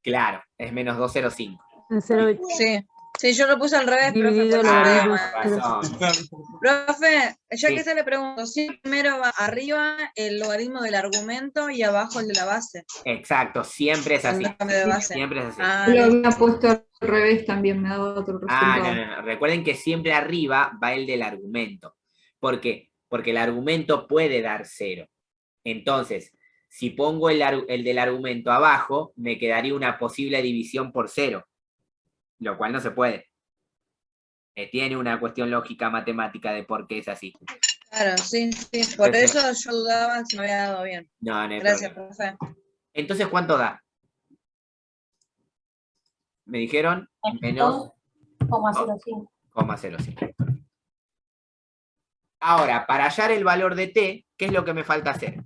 Claro, es menos 205. El 0 Sí. Sí, yo lo puse al revés, profe. dividido por logaritmo. eso. Razón. Profe, ya Sí. que se le pregunto, si primero va arriba el logaritmo del argumento y abajo el de la base. Exacto, siempre es así. El cambio de base. Siempre es así. Ah, Lo listo. había puesto al revés también, me ha dado otro Ah, resultado. no. Recuerden que siempre arriba va el del argumento. ¿Por qué? Porque el argumento puede dar 0. Entonces, si pongo el del argumento abajo, me quedaría una posible división por 0, lo cual no se puede. Tiene una cuestión lógica matemática de por qué es así. Claro, sí. Por Perfecto. eso yo dudaba si me había dado bien. No hay Gracias, problema. profe. Entonces, ¿cuánto da? Me dijeron menos 2,05. 0,05. Ahora, para hallar el valor de t, ¿qué es lo que me falta hacer?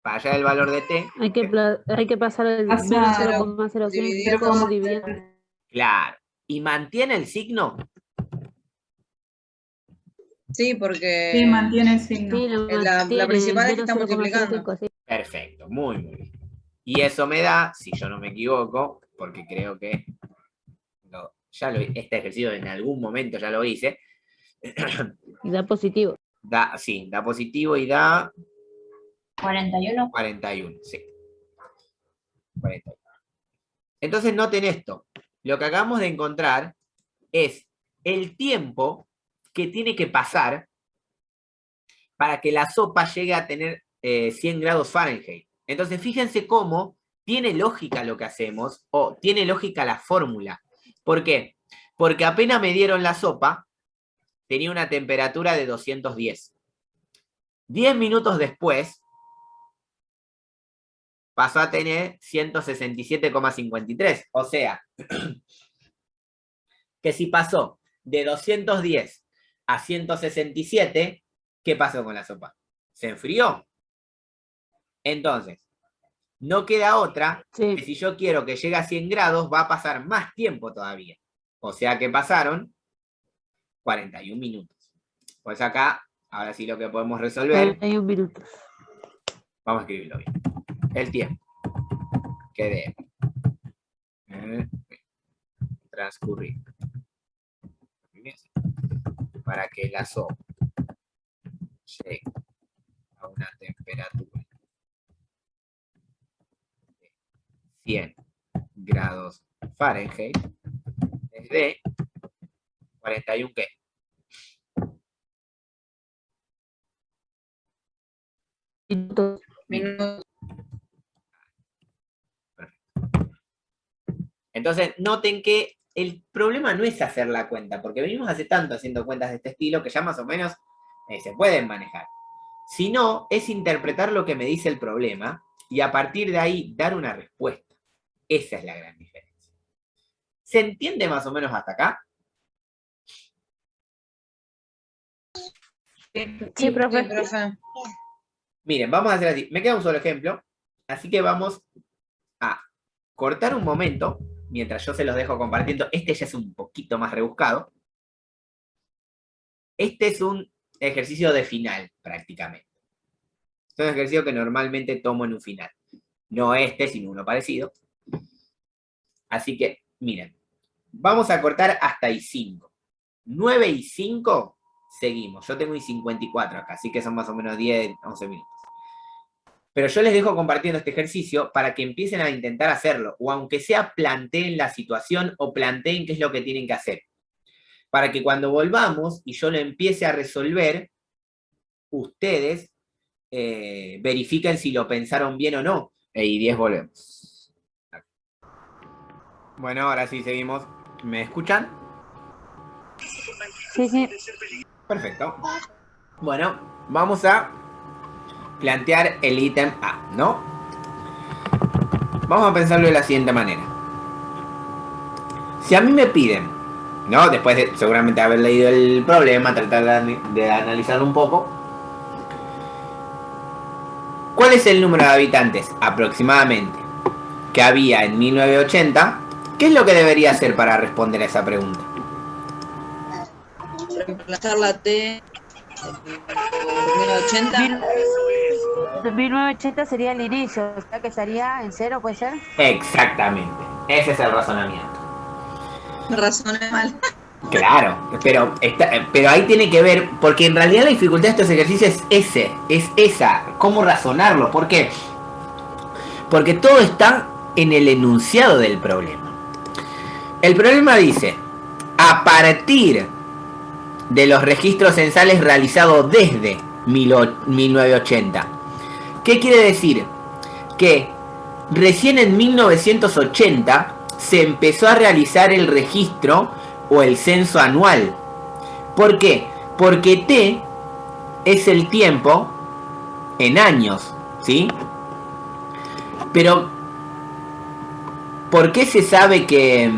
Para hallar el valor de t, Hay que pasar el Pasa menos cero, 0,05 dividido dividiendo. claro, y mantiene el signo. Sí, porque Sí, mantiene el signo. Sí, lo la mantiene, principal es que menos está multiplicando. 0,05, sí. Perfecto, muy bien. Y eso me da, si yo no me equivoco, porque creo que este ejercicio en algún momento ya lo hice, Y da positivo. da positivo y da 41. 41, sí. 41. Entonces noten esto. Lo que acabamos de encontrar es el tiempo que tiene que pasar para que la sopa llegue a tener 100 grados Fahrenheit. Entonces fíjense cómo tiene lógica lo que hacemos, o tiene lógica la fórmula. ¿Por qué? Porque apenas me dieron la sopa, tenía una temperatura de 210. 10 minutos después, pasó a tener 167,53. O sea, que si pasó de 210 a 167, ¿qué pasó con la sopa? Se enfrió. Entonces, no queda otra Sí. que si yo quiero que llegue a 100 grados, va a pasar más tiempo todavía. O sea que pasaron 41 minutos. Pues acá, ahora sí lo que podemos resolver, 41 minutos. vamos a escribirlo bien. El tiempo que debe transcurrir para que la sopa llegue a una temperatura de 100 grados Fahrenheit es de 41 ¿qué? Minutos. Minutos. Entonces, noten que el problema no es hacer la cuenta, porque venimos hace tanto haciendo cuentas de este estilo que ya más o menos se pueden manejar. Sino, es interpretar lo que me dice el problema y a partir de ahí dar una respuesta. Esa es la gran diferencia. ¿Se entiende más o menos hasta acá? Sí, profe. Sí, profe. Miren, vamos a hacer así. Me queda un solo ejemplo, así que vamos a cortar un momento, mientras yo se los dejo compartiendo. Este ya es un poquito más rebuscado. Este es un ejercicio de final, prácticamente. Es un ejercicio que normalmente tomo en un final. No este, sino uno parecido. Así que, miren, vamos a cortar hasta I5. 9 y 5, seguimos. Yo tengo I54 acá, así que son más o menos 10, 11 minutos. Pero yo les dejo compartiendo este ejercicio para que empiecen a intentar hacerlo, o aunque sea planteen la situación o planteen qué es lo que tienen que hacer. Para que cuando volvamos y yo lo empiece a resolver, ustedes verifiquen si lo pensaron bien o no. Y 10 volvemos. Bueno, ahora sí seguimos. ¿Me escuchan? Sí, sí. Perfecto. Bueno, vamos a plantear el ítem A, ¿no? Vamos a pensarlo de la siguiente manera. Si a mí me piden, ¿no? Después de seguramente haber leído el problema, tratar de analizarlo un poco. ¿Cuál es el número de habitantes aproximadamente que había en 1980? ¿Qué es lo que debería hacer para responder a esa pregunta? Reemplazar la T por 1080. 1980 sería el inicio, o sea que estaría en 0, ¿puede ser? Exactamente. Ese es el razonamiento. Razoné mal. Claro, pero ahí tiene que ver, porque en realidad la dificultad de estos ejercicios es esa, cómo razonarlo. ¿Por qué? Porque todo está en el enunciado del problema. El problema dice, a partir de los registros censales realizados desde 1980. ¿Qué quiere decir? Que recién en 1980 se empezó a realizar el registro o el censo anual. ¿Por qué? Porque T es el tiempo en años, ¿sí? Pero, ¿por qué se sabe que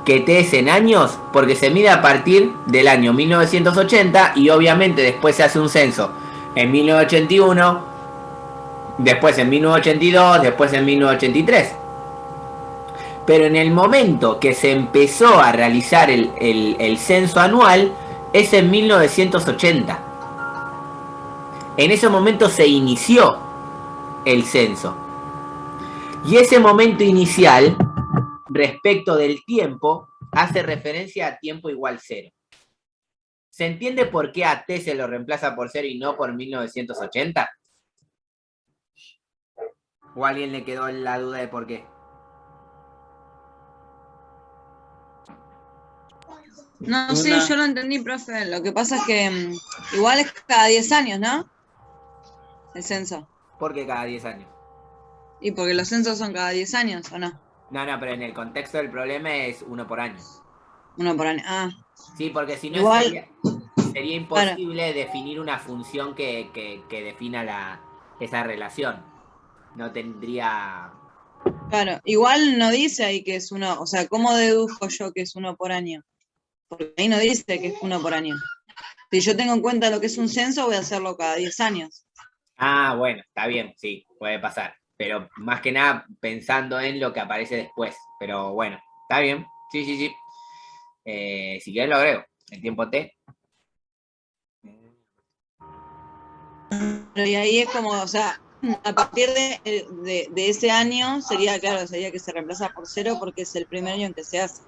T es en años? Porque se mide a partir del año 1980 y obviamente después se hace un censo en 1981, después en 1982, después en 1983. Pero en el momento que se empezó a realizar el censo anual es en 1980. En ese momento se inició el censo. Y ese momento inicial, respecto del tiempo, hace referencia a tiempo igual 0. ¿Se entiende por qué a T se lo reemplaza por 0 y no por 1980? ¿O a alguien le quedó la duda de por qué? No, sí, yo lo entendí, profe. Lo que pasa es que igual es cada 10 años, ¿no? El censo. ¿Por qué cada 10 años? Y porque los censos son cada 10 años, ¿o no? No, pero en el contexto del problema es 1 por año. 1 por año. Ah, Sí, porque si no igual, sería imposible definir una función que defina esa relación. No tendría... claro. Igual no dice ahí que es 1. O sea, ¿cómo deduzco yo que es 1 por año? Porque ahí no dice que es 1 por año. Si yo tengo en cuenta lo que es un censo, voy a hacerlo cada 10 años. Ah, bueno, está bien, sí, puede pasar. Pero más que nada pensando en lo que aparece después. Pero bueno, está bien, sí. Si quieres lo agrego, el tiempo T. Pero y ahí es como, o sea, a partir de ese año sería, claro, sería que se reemplaza por 0 porque es el primer año en que se hace.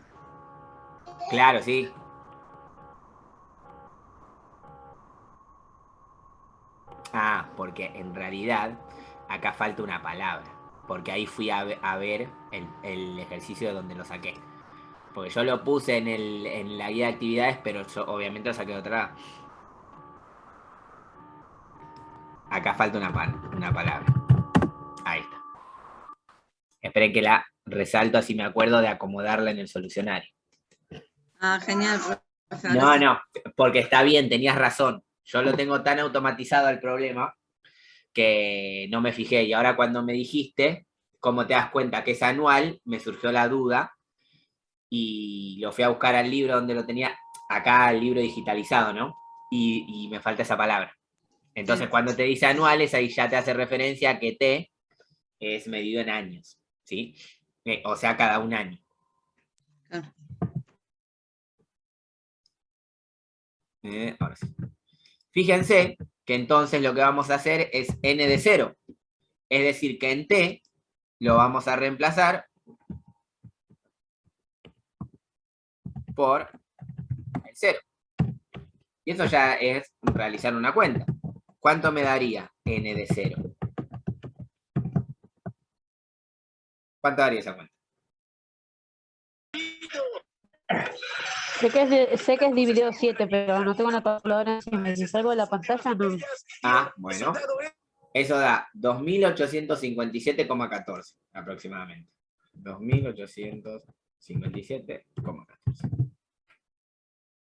Claro, sí. Ah, porque en realidad acá falta una palabra. Porque ahí fui a ver el ejercicio donde lo saqué. Porque yo lo puse en la guía de actividades, pero yo obviamente lo saqué de otra lado. Acá falta una palabra. Ahí está. Esperen que la resalto así me acuerdo de acomodarla en el solucionario. Ah, genial, profe. No, porque está bien, tenías razón. Yo lo tengo tan automatizado el problema que no me fijé. Y ahora cuando me dijiste, cómo te das cuenta que es anual, me surgió la duda y lo fui a buscar al libro donde lo tenía. acá el libro digitalizado, ¿no? Y me falta esa palabra. Entonces, cuando te dice anuales, ahí ya te hace referencia a que T es medido en años, ¿sí? O sea, cada un año. Ah. Ahora sí. Fíjense que entonces lo que vamos a hacer es n de 0. Es decir, que en T lo vamos a reemplazar por el 0. Y eso ya es realizar una cuenta. ¿Cuánto me daría n de 0? ¿Cuánto daría esa cuenta? Sé que es dividido 7, pero no tengo la calculadora encima. Si salgo de la pantalla, no. Ah, bueno. Eso da 2.857,14 aproximadamente. 2.857,14.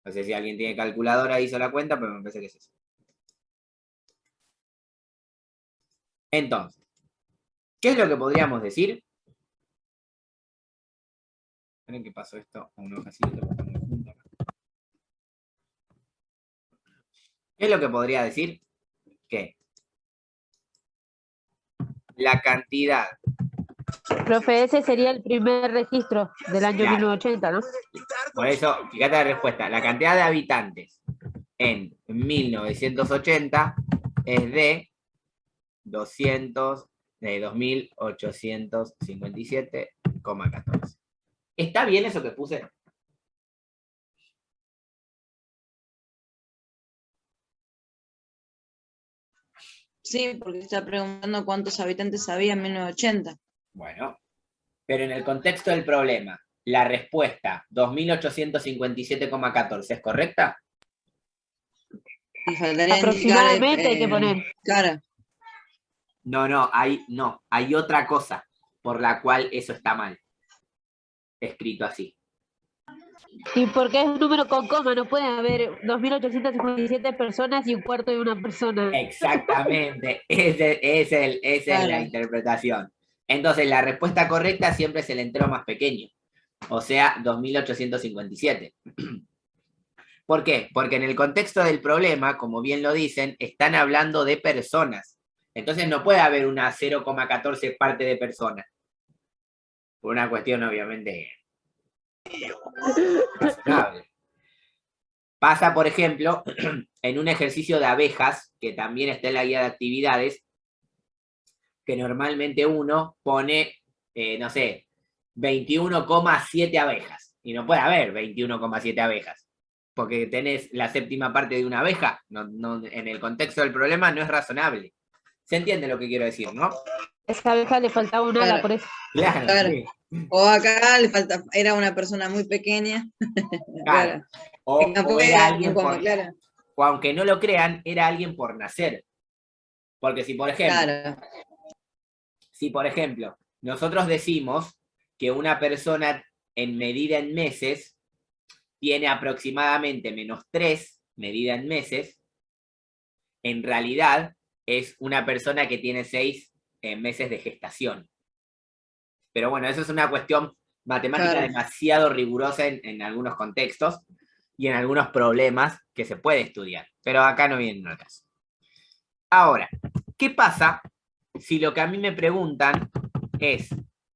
No sé si alguien tiene calculadora, hizo la cuenta, pero me parece que es eso. Entonces, ¿qué es lo que podríamos decir? Esperen que pasó esto a una hoja siguiente, porque está muy junto acá. ¿Qué es lo que podría decir? Que la cantidad. Profe, ese sería el primer registro del año Claro. 1980, ¿no? Por eso, fíjate la respuesta. La cantidad de habitantes en 1980 es de 2.857,14. ¿Está bien eso que puse? Sí, porque está preguntando cuántos habitantes había en 1980. Bueno, pero en el contexto del problema, la respuesta 2.857,14 ¿es correcta? Y faltaría Aproximadamente indicar, hay que poner. Claro, No, hay otra cosa por la cual eso está mal. Escrito así. Y porque es un número con coma, no puede haber 2.857 personas y un cuarto de una persona. Exactamente, esa es la Claro. interpretación. Entonces, la respuesta correcta siempre es el entero más pequeño, o sea, 2.857. ¿Por qué? Porque en el contexto del problema, como bien lo dicen, están hablando de personas. Entonces no puede haber una 0,14 parte de personas. Por una cuestión, obviamente, razonable. Pasa, por ejemplo, en un ejercicio de abejas, que también está en la guía de actividades, que normalmente uno pone, no sé, 21,7 abejas. Y no puede haber 21,7 abejas, porque tenés la séptima parte de una abeja. En el contexto del problema no es razonable. ¿Se entiende lo que quiero decir, no? Esa abeja le faltaba un ala, Claro. por eso. Claro, Claro. sí. O acá le falta, era una persona muy pequeña. Claro. O Tampoco era era alguien como, por, claro. o aunque no lo crean, era alguien por nacer. Porque si, por ejemplo, Claro, nosotros decimos que una persona en medida en meses tiene aproximadamente -3 medida en meses, en realidad es una persona que tiene 6 meses de gestación. Pero bueno, eso es una cuestión matemática Claro. demasiado rigurosa en algunos contextos y en algunos problemas que se puede estudiar. Pero acá no viene al caso. Ahora, ¿qué pasa si lo que a mí me preguntan es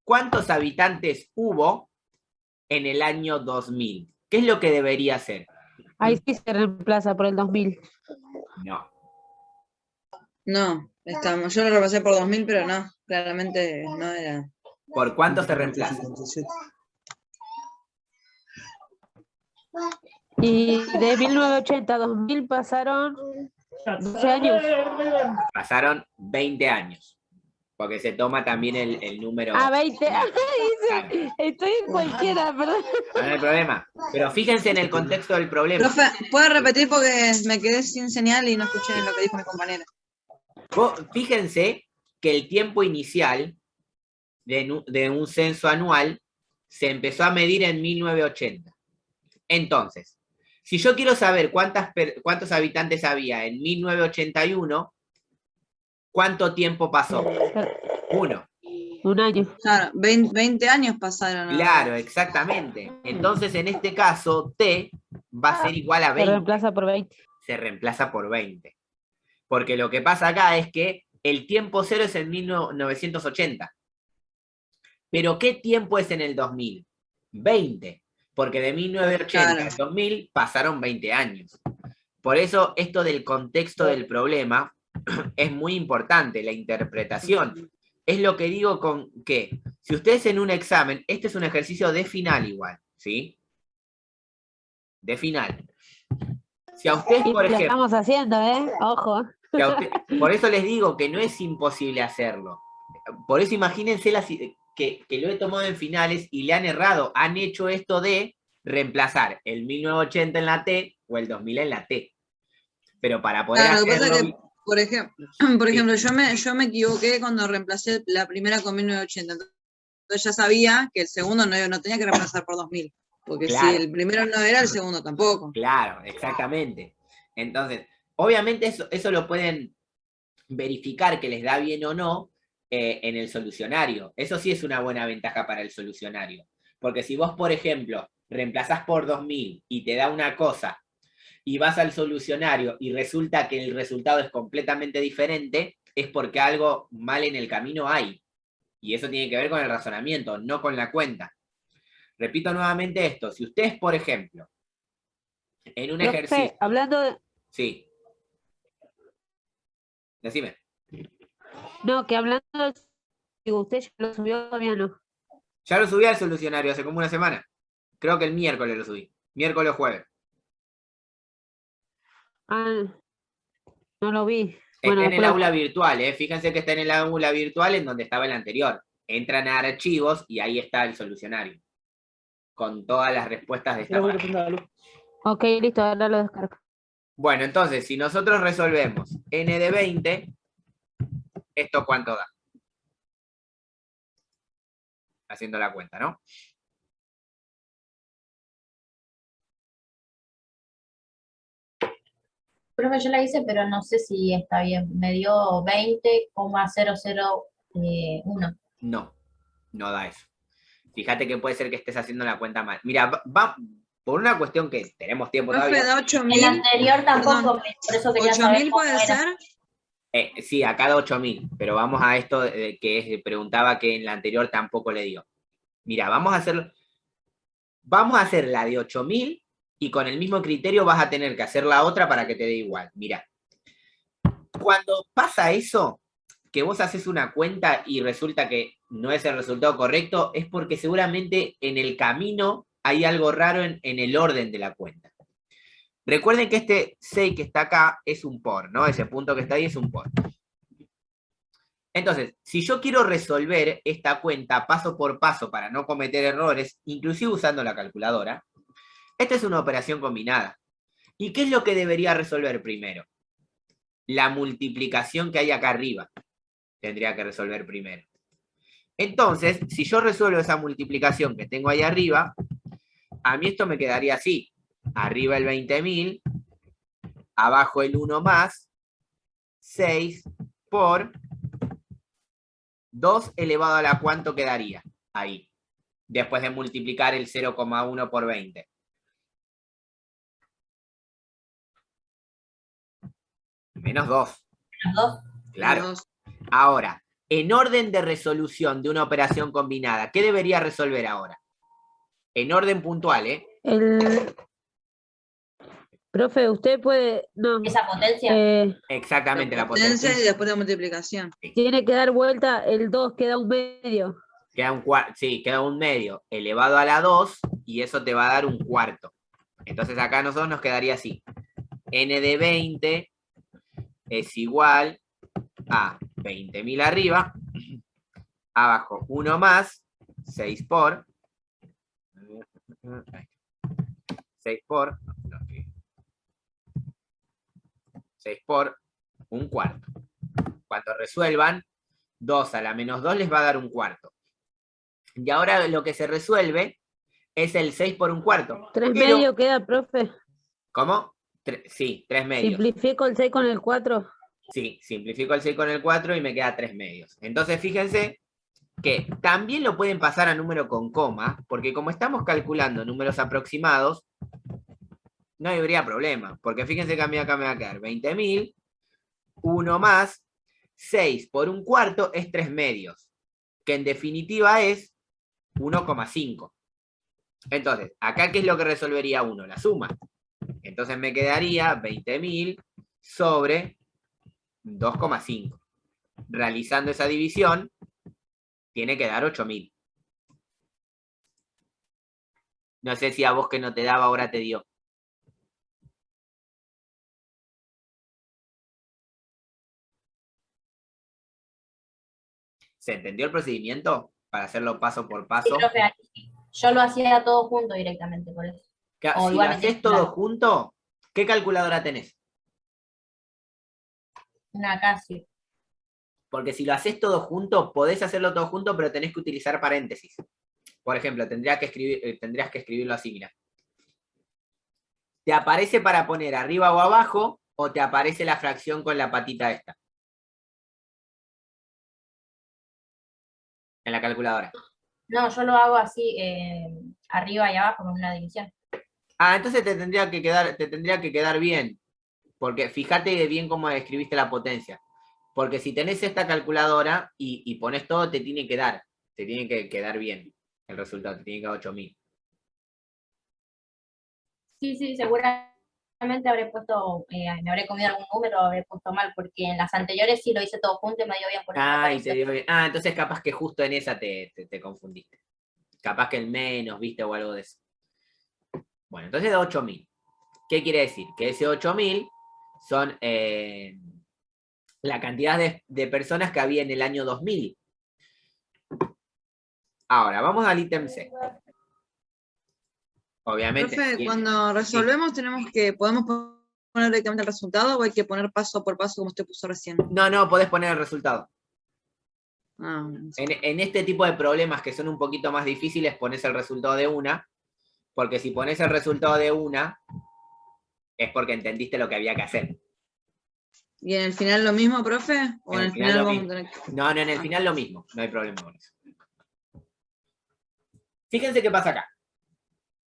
cuántos habitantes hubo en el año 2000? ¿Qué es lo que debería hacer? Ahí sí se reemplaza por el 2000. No. no, yo lo repasé por 2000, pero no, claramente no era. ¿Por cuánto se reemplaza? Y de 1980 a 2000 pasaron 12 años. Pasaron 20 años. Porque se toma también el número. Ah, 20. Claro. Estoy en cualquiera, perdón. No hay problema. Pero fíjense en el contexto del problema. Profe, ¿puedo repetir porque me quedé sin señal y no escuché lo que dijo mi compañera? Fíjense que el tiempo inicial de un censo anual se empezó a medir en 1980. Entonces, si yo quiero saber cuántos habitantes había en 1981, ¿cuánto tiempo pasó? 1. Un año. Claro, 20 años pasaron. Claro, exactamente. Entonces, en este caso, T va a ser igual a Se 20. reemplaza por 20. Se reemplaza por 20. Porque lo que pasa acá es que el tiempo cero es en 1980. Pero ¿qué tiempo es en el 2000? 20. Porque de 1980 Claro. al 2000 pasaron 20 años. Por eso esto del contexto del problema es muy importante, la interpretación. Es lo que digo con que, si ustedes en un examen, este es un ejercicio de final igual, ¿sí? De final. Si a ustedes, Y por lo ejemplo, estamos haciendo, ¿eh? Ojo. por eso les digo que no es imposible hacerlo. Por eso imagínense que lo he tomado en finales y le han errado. Han hecho esto de reemplazar el 1980 en la T o el 2000 en la T. Pero para poder Claro, lo que pasa hacerlo... es que, por ejemplo, yo me equivoqué cuando reemplacé la primera con 1980. Entonces ya sabía que el segundo no tenía que reemplazar por 2000. Porque Claro. si el primero no era, el segundo tampoco. Claro, exactamente. Entonces, obviamente eso lo pueden verificar que les da bien o no en el solucionario. Eso sí es una buena ventaja para el solucionario. Porque si vos, por ejemplo, reemplazás por 2000 y te da una cosa, y vas al solucionario y resulta que el resultado es completamente diferente, es porque algo mal en el camino hay. Y eso tiene que ver con el razonamiento, no con la cuenta. Repito nuevamente esto. Si ustedes, por ejemplo, en un Profe, ejercicio... hablando de... Sí. Decime. No, que hablando de... Digo, usted ya lo subió, todavía no. Ya lo subí al solucionario hace como una semana. Creo que el miércoles lo subí. Miércoles o jueves. Ah, no lo vi. Está Bueno, en el después lo- aula virtual, ¿eh? Fíjense que está en el aula virtual en donde estaba el anterior. Entran a archivos y ahí está el solucionario. Con todas las respuestas de esta página. Ok, listo, ahora lo descargo. Bueno, entonces, si nosotros resolvemos n de 20, ¿esto cuánto da? Haciendo la cuenta, ¿no? Profe, yo la hice, pero no sé si está bien. Me dio 20,001. No, no da eso. Fíjate que puede ser que estés haciendo la cuenta mal. Mira, va por una cuestión que tenemos tiempo Profe, todavía. da El 8000. anterior tampoco, Perdón. por eso quería saber 8000 cómo puede era. ser. Sí, acá da 8000, pero vamos a esto preguntaba que en la anterior tampoco le dio. Mira, vamos a hacer la de 8000 y con el mismo criterio vas a tener que hacer la otra para que te dé igual. Mira, cuando pasa eso, que vos haces una cuenta y resulta que no es el resultado correcto, es porque seguramente en el camino hay algo raro en el orden de la cuenta. Recuerden que este 6 que está acá es un por, ¿no? Ese punto que está ahí es un por. Entonces, si yo quiero resolver esta cuenta paso por paso para no cometer errores, inclusive usando la calculadora, esta es una operación combinada. ¿Y qué es lo que debería resolver primero? La multiplicación que hay acá arriba. Tendría que resolver primero. Entonces, si yo resuelvo esa multiplicación que tengo ahí arriba, a mí esto me quedaría así. Arriba el 20.000, abajo el 1 más, 6 por 2 elevado a la cuánto quedaría ahí, después de multiplicar el 0,1 por 20. Menos 2. Los dos. Claro. Ahora, en orden de resolución de una operación combinada, ¿qué debería resolver ahora? En orden puntual, ¿eh? El... Profe, usted puede... No. Esa potencia. Exactamente, la Potencia potencia. y después de multiplicación. Tiene que dar vuelta el 2, queda un medio. Queda queda un medio elevado a la 2 y eso te va a dar un cuarto. Entonces acá a nosotros nos quedaría así. N de 20 es igual a 20.000 arriba, abajo 1 más, 6 por 6 por un cuarto. Cuando resuelvan, 2 a la menos 2 les va a dar un cuarto. Y ahora lo que se resuelve es el 6 por un cuarto. 3 Pero, medios queda, profe. ¿cómo? Sí, 3 medios. Simplifico el 6 con el 4. Sí, simplifico el 6 con el 4 y me queda 3 medios. Entonces fíjense que también lo pueden pasar a número con coma, porque como estamos calculando números aproximados, no habría problema, porque fíjense que a mí acá me va a quedar 20.000, 1 más, 6 por 1/4 es 3 medios, que en definitiva es 1,5. Entonces, acá, ¿qué es lo que resolvería 1? La suma. Entonces me quedaría 20.000 sobre 2,5. Realizando esa división, tiene que dar 8.000. No sé si a vos que no te daba ahora te dio. ¿Se entendió el procedimiento? Para hacerlo paso por Sí, paso. profe, yo lo hacía todo junto directamente, por eso. O Si lo igual me tenés haces que todo dar junto, ¿qué calculadora tenés? una casi. Porque si lo haces todo junto, podés hacerlo todo junto, pero tenés que utilizar paréntesis. Por ejemplo, tendrías que escribirlo así, mira. ¿Te aparece para poner arriba o abajo o te aparece la fracción con la patita esta? En la calculadora. No, yo lo hago así, arriba y abajo con una división. Ah, entonces te tendría que quedar bien. Porque fíjate bien cómo escribiste la potencia. Porque si tenés esta calculadora y pones todo, te tiene que dar. Te tiene que quedar bien el resultado. Te tiene que dar 8.000. Sí, sí, seguramente habré puesto, me habré comido algún número, habré puesto mal, porque en las anteriores sí lo hice todo junto y me dio bien, por eso me Ah, y te apareció. dio bien. Ah, entonces capaz que justo en esa te confundiste. Capaz que el menos, viste, o algo de eso. Bueno, entonces da 8.000. ¿Qué quiere decir? Que ese 8.000 son la cantidad de personas que había en el año 2000. Ahora, vamos al ítem C. Obviamente. Profe, sí. cuando resolvemos ¿podemos poner directamente el resultado o hay que poner paso por paso como usted puso recién? No, podés poner el resultado. Ah, En este tipo de problemas que son un poquito más difíciles, pones el resultado de una, porque si pones el resultado de una, es porque entendiste lo que había que hacer. ¿y en el final lo mismo, profe? ¿O En en el el final final lo vamos a mismo. tener que... No, en el final lo mismo, no hay problema con eso. Fíjense qué pasa acá.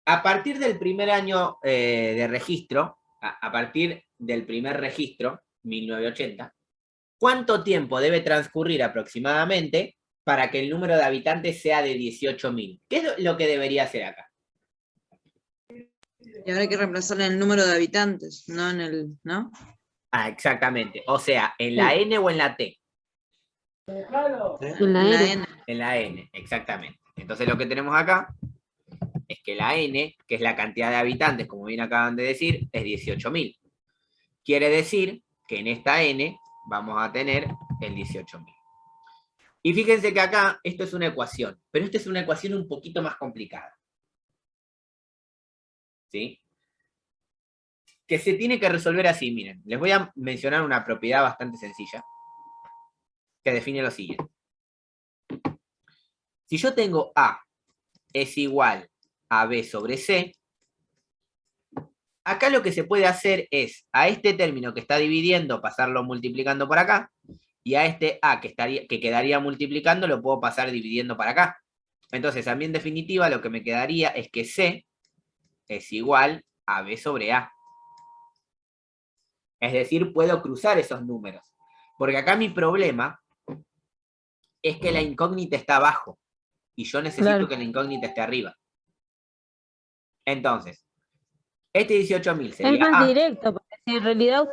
A partir del primer año de registro, a partir del primer registro, 1980, ¿cuánto tiempo debe transcurrir aproximadamente para que el número de habitantes sea de 18.000? ¿Qué es lo que debería hacer acá? Y ahora hay que reemplazar el número de habitantes, no en el... ¿no? Ah, exactamente. O sea, ¿en la N o en la T? En la La N. N. En la N, exactamente. Entonces lo que tenemos acá es que la N, que es la cantidad de habitantes, como bien acaban de decir, es 18.000. Quiere decir que en esta N vamos a tener el 18.000. Y fíjense que acá esto es una ecuación, pero esta es una ecuación un poquito más complicada. ¿Sí? Que se tiene que resolver así, miren. Les voy a mencionar una propiedad bastante sencilla que define lo siguiente. Si yo tengo A es igual a B sobre C, acá lo que se puede hacer es a este término que está dividiendo pasarlo multiplicando por acá, y a este A que quedaría multiplicando lo puedo pasar dividiendo para acá. Entonces, a mí en definitiva lo que me quedaría es que C es igual a B sobre A. Es decir, puedo cruzar esos números. Porque acá mi problema es que la incógnita está abajo y yo necesito Claro. que la incógnita esté arriba. Entonces, este 18.000 Es sería más A. directo, porque si en realidad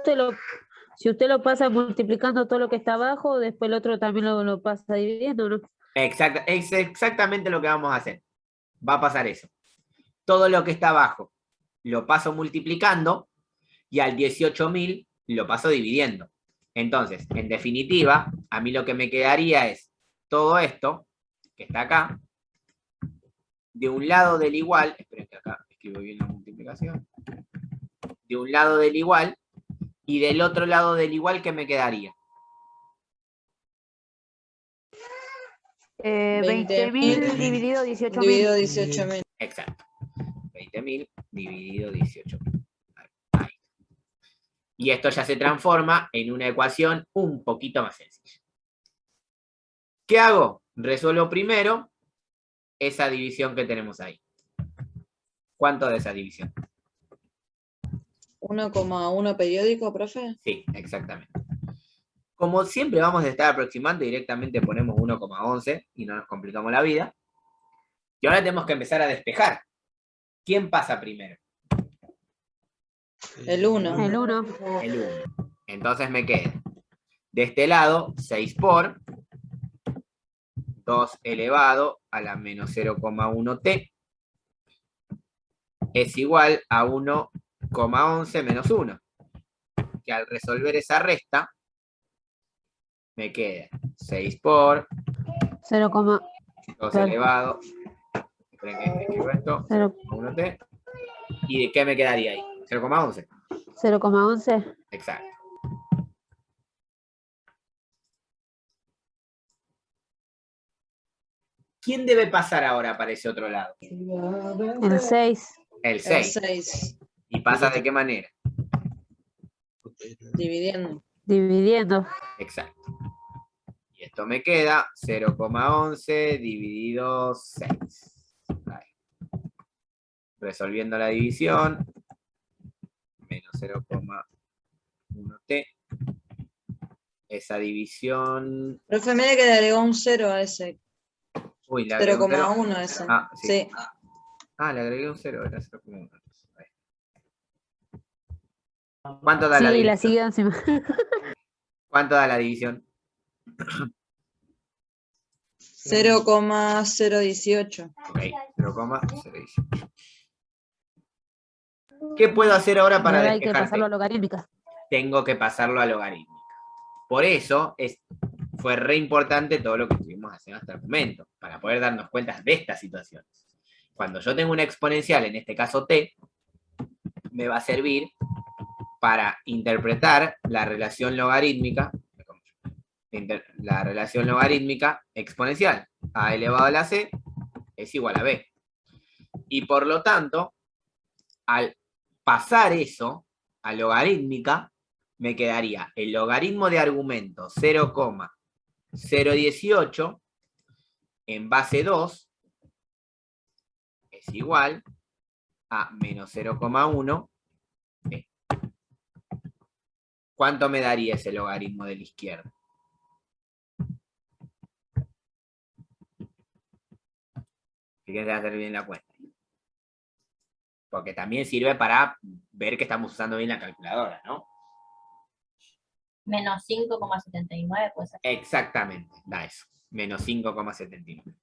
si usted lo pasa multiplicando todo lo que está abajo, después el otro también lo pasa dividiendo, ¿no? Es exactamente lo que vamos a hacer. Va a pasar eso. Todo lo que está abajo lo paso multiplicando y al 18.000 lo paso dividiendo. Entonces, en definitiva, a mí lo que me quedaría es todo esto que está acá, de un lado del igual, esperen que acá escribo bien la multiplicación, de un lado del igual, y del otro lado del igual, ¿qué me quedaría? 20.000 dividido 18.000. Dividido 18.000. Exacto. 20.000 dividido 18.000. Ahí. Y esto ya se transforma en una ecuación un poquito más sencilla. ¿Qué hago? Resuelvo primero esa división que tenemos ahí. ¿Cuánto de esa división? 1,1 periódico, profe. Sí, exactamente. Como siempre vamos a estar aproximando, directamente ponemos 1,11 y no nos complicamos la vida. Y ahora tenemos que empezar a despejar. ¿Quién pasa primero? El 1. El 1. El 1. Entonces me queda de este lado 6 por 2 elevado a la menos 0,1t es igual a 1,11 menos 1. Que al resolver esa resta me queda 6 por 0, 2 Claro. elevado. Esperen que escribo esto. 0,1t. ¿Y de qué me quedaría ahí? 0,11. 0,11. Exacto. ¿Quién debe pasar ahora para ese otro lado? El 6. El El 6. 6. ¿Y pasa de qué manera? Dividiendo. Dividiendo. Exacto. Y esto me queda 0,11 dividido 6. Ahí. Resolviendo la división. Menos 0,1t. Esa división... Profe, mire que le agregó un 0 a ese. Uy, le agregué un 0. 0,1 a ese. Ah, sí. Sí. Ah, le agregué un 0, era 0,1. ¿Cuánto da la Sí, división? la siguió encima. ¿Cuánto da la división? 0,018. Ok, 0,018. ¿Qué puedo hacer ahora para Ahora hay que despejarte? pasarlo a logarítmica. Tengo que pasarlo a logarítmica. Por eso fue re importante todo lo que estuvimos haciendo hasta el momento, para poder darnos cuenta de estas situaciones. Cuando yo tengo una exponencial, en este caso t, me va a servir para interpretar la relación logarítmica, exponencial. A elevado a la c es igual a b. Y por lo tanto, al pasar eso a logarítmica, me quedaría el logaritmo de argumento 0,018 en base 2 es igual a menos 0,1. ¿Cuánto me daría ese logaritmo de la izquierda? Fíjense hacer bien la cuenta. Porque también sirve para ver que estamos usando bien la calculadora, ¿no? Menos 5,79, pues. Exactamente, da eso. Menos 5,79.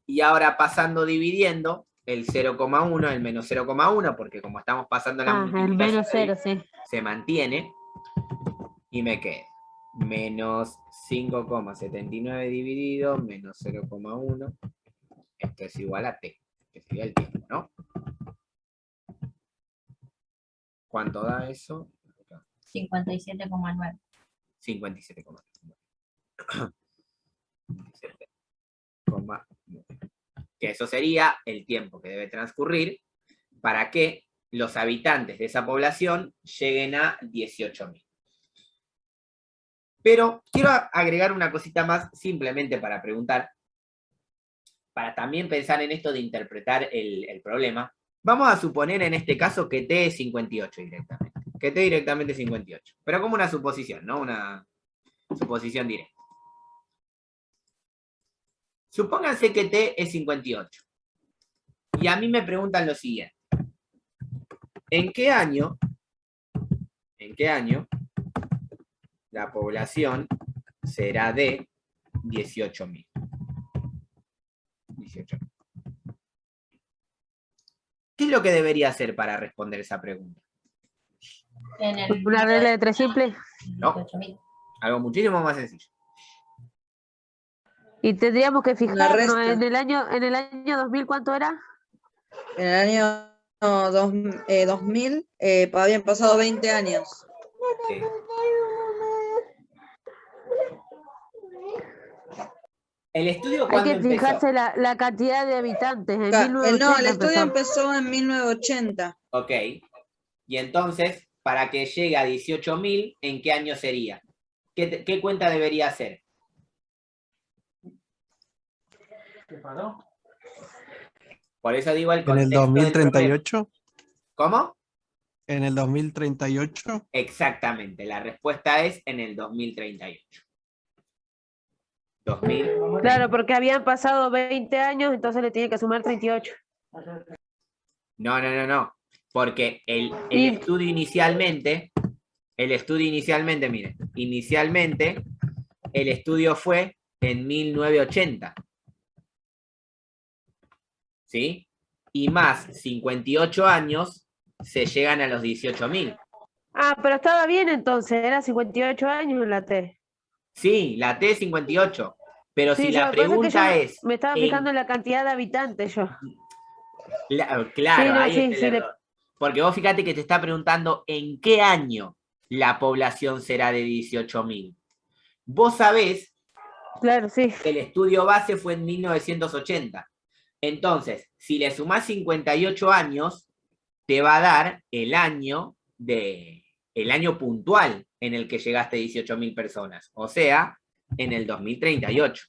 Y ahora pasando dividiendo, el 0,1, el menos 0,1, porque como estamos pasando la Ah, el menos 0, sí. se mantiene. Y me queda menos 5,79 dividido menos 0,1. Esto es igual a t, que sería el tiempo, ¿no? ¿Cuánto da eso? 57,9. 57,9. Que eso sería el tiempo que debe transcurrir para que los habitantes de esa población lleguen a 18.000. Pero quiero agregar una cosita más, simplemente para preguntar, para también pensar en esto de interpretar el problema. Vamos a suponer en este caso que t es 58 directamente. Que t directamente es 58. Pero como una suposición, ¿no? Una suposición directa. Supónganse que t es 58. Y a mí me preguntan lo siguiente. ¿En qué año la población será de 18.000? 18.000. ¿Qué es lo que debería hacer para responder esa pregunta? En el Una regla de 3 simple. No. 18.000. Algo muchísimo más sencillo. Y tendríamos que fijarnos resta. en el año 2000, ¿cuánto era? En el año 2000 habían pasado 20 años. Sí. El estudio Hay cuando que empezó. fijarse la cantidad de habitantes. En No, 1980 el estudio empezó. empezó en 1980. Ok. Y entonces, para que llegue a 18.000, ¿en qué año sería? ¿Qué cuenta debería hacer? Por eso digo el ¿En el contexto del problema. 2038? ¿Cómo? ¿En el 2038? Exactamente, la respuesta es en el 2038. 2000. Claro, porque habían pasado 20 años, entonces le tiene que sumar 38. No. Porque el Y- estudio inicialmente, mire, inicialmente el estudio fue en 1980. ¿Sí? Y más 58 años se llegan a los 18.000. Ah, pero estaba bien entonces, era 58 años la T. Sí, la T es 58. Pero Sí, si la lo que pasa es que yo pregunta es. me estaba fijando en la cantidad de habitantes yo. Claro, Sí, no, ahí sí, está el sí, error. Porque vos fíjate que te está preguntando en qué año la población será de 18.000. Vos sabés claro, sí. que el estudio base fue en 1980. Entonces, si le sumás 58 años, te va a dar el año puntual en el que llegaste a 18.000 personas. O sea, en el 2038,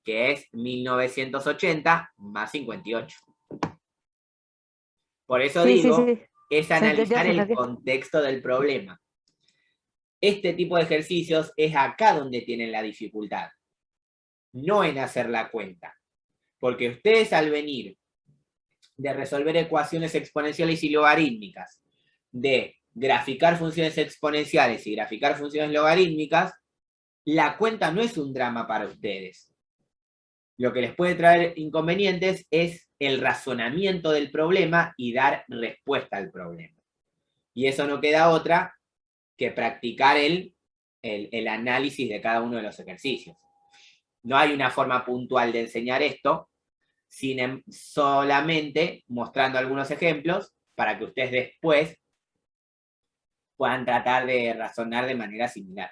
que es 1980 más 58. Por eso Sí, digo, sí. es Se entendió, analizar se el entendió. contexto del problema. Este tipo de ejercicios es acá donde tienen la dificultad, no en hacer la cuenta. Porque ustedes al venir de resolver ecuaciones exponenciales y logarítmicas, de graficar funciones exponenciales y graficar funciones logarítmicas, la cuenta no es un drama para ustedes. Lo que les puede traer inconvenientes es el razonamiento del problema y dar respuesta al problema. Y eso no queda otra que practicar el análisis de cada uno de los ejercicios. No hay una forma puntual de enseñar esto, solamente mostrando algunos ejemplos para que ustedes después puedan tratar de razonar de manera similar.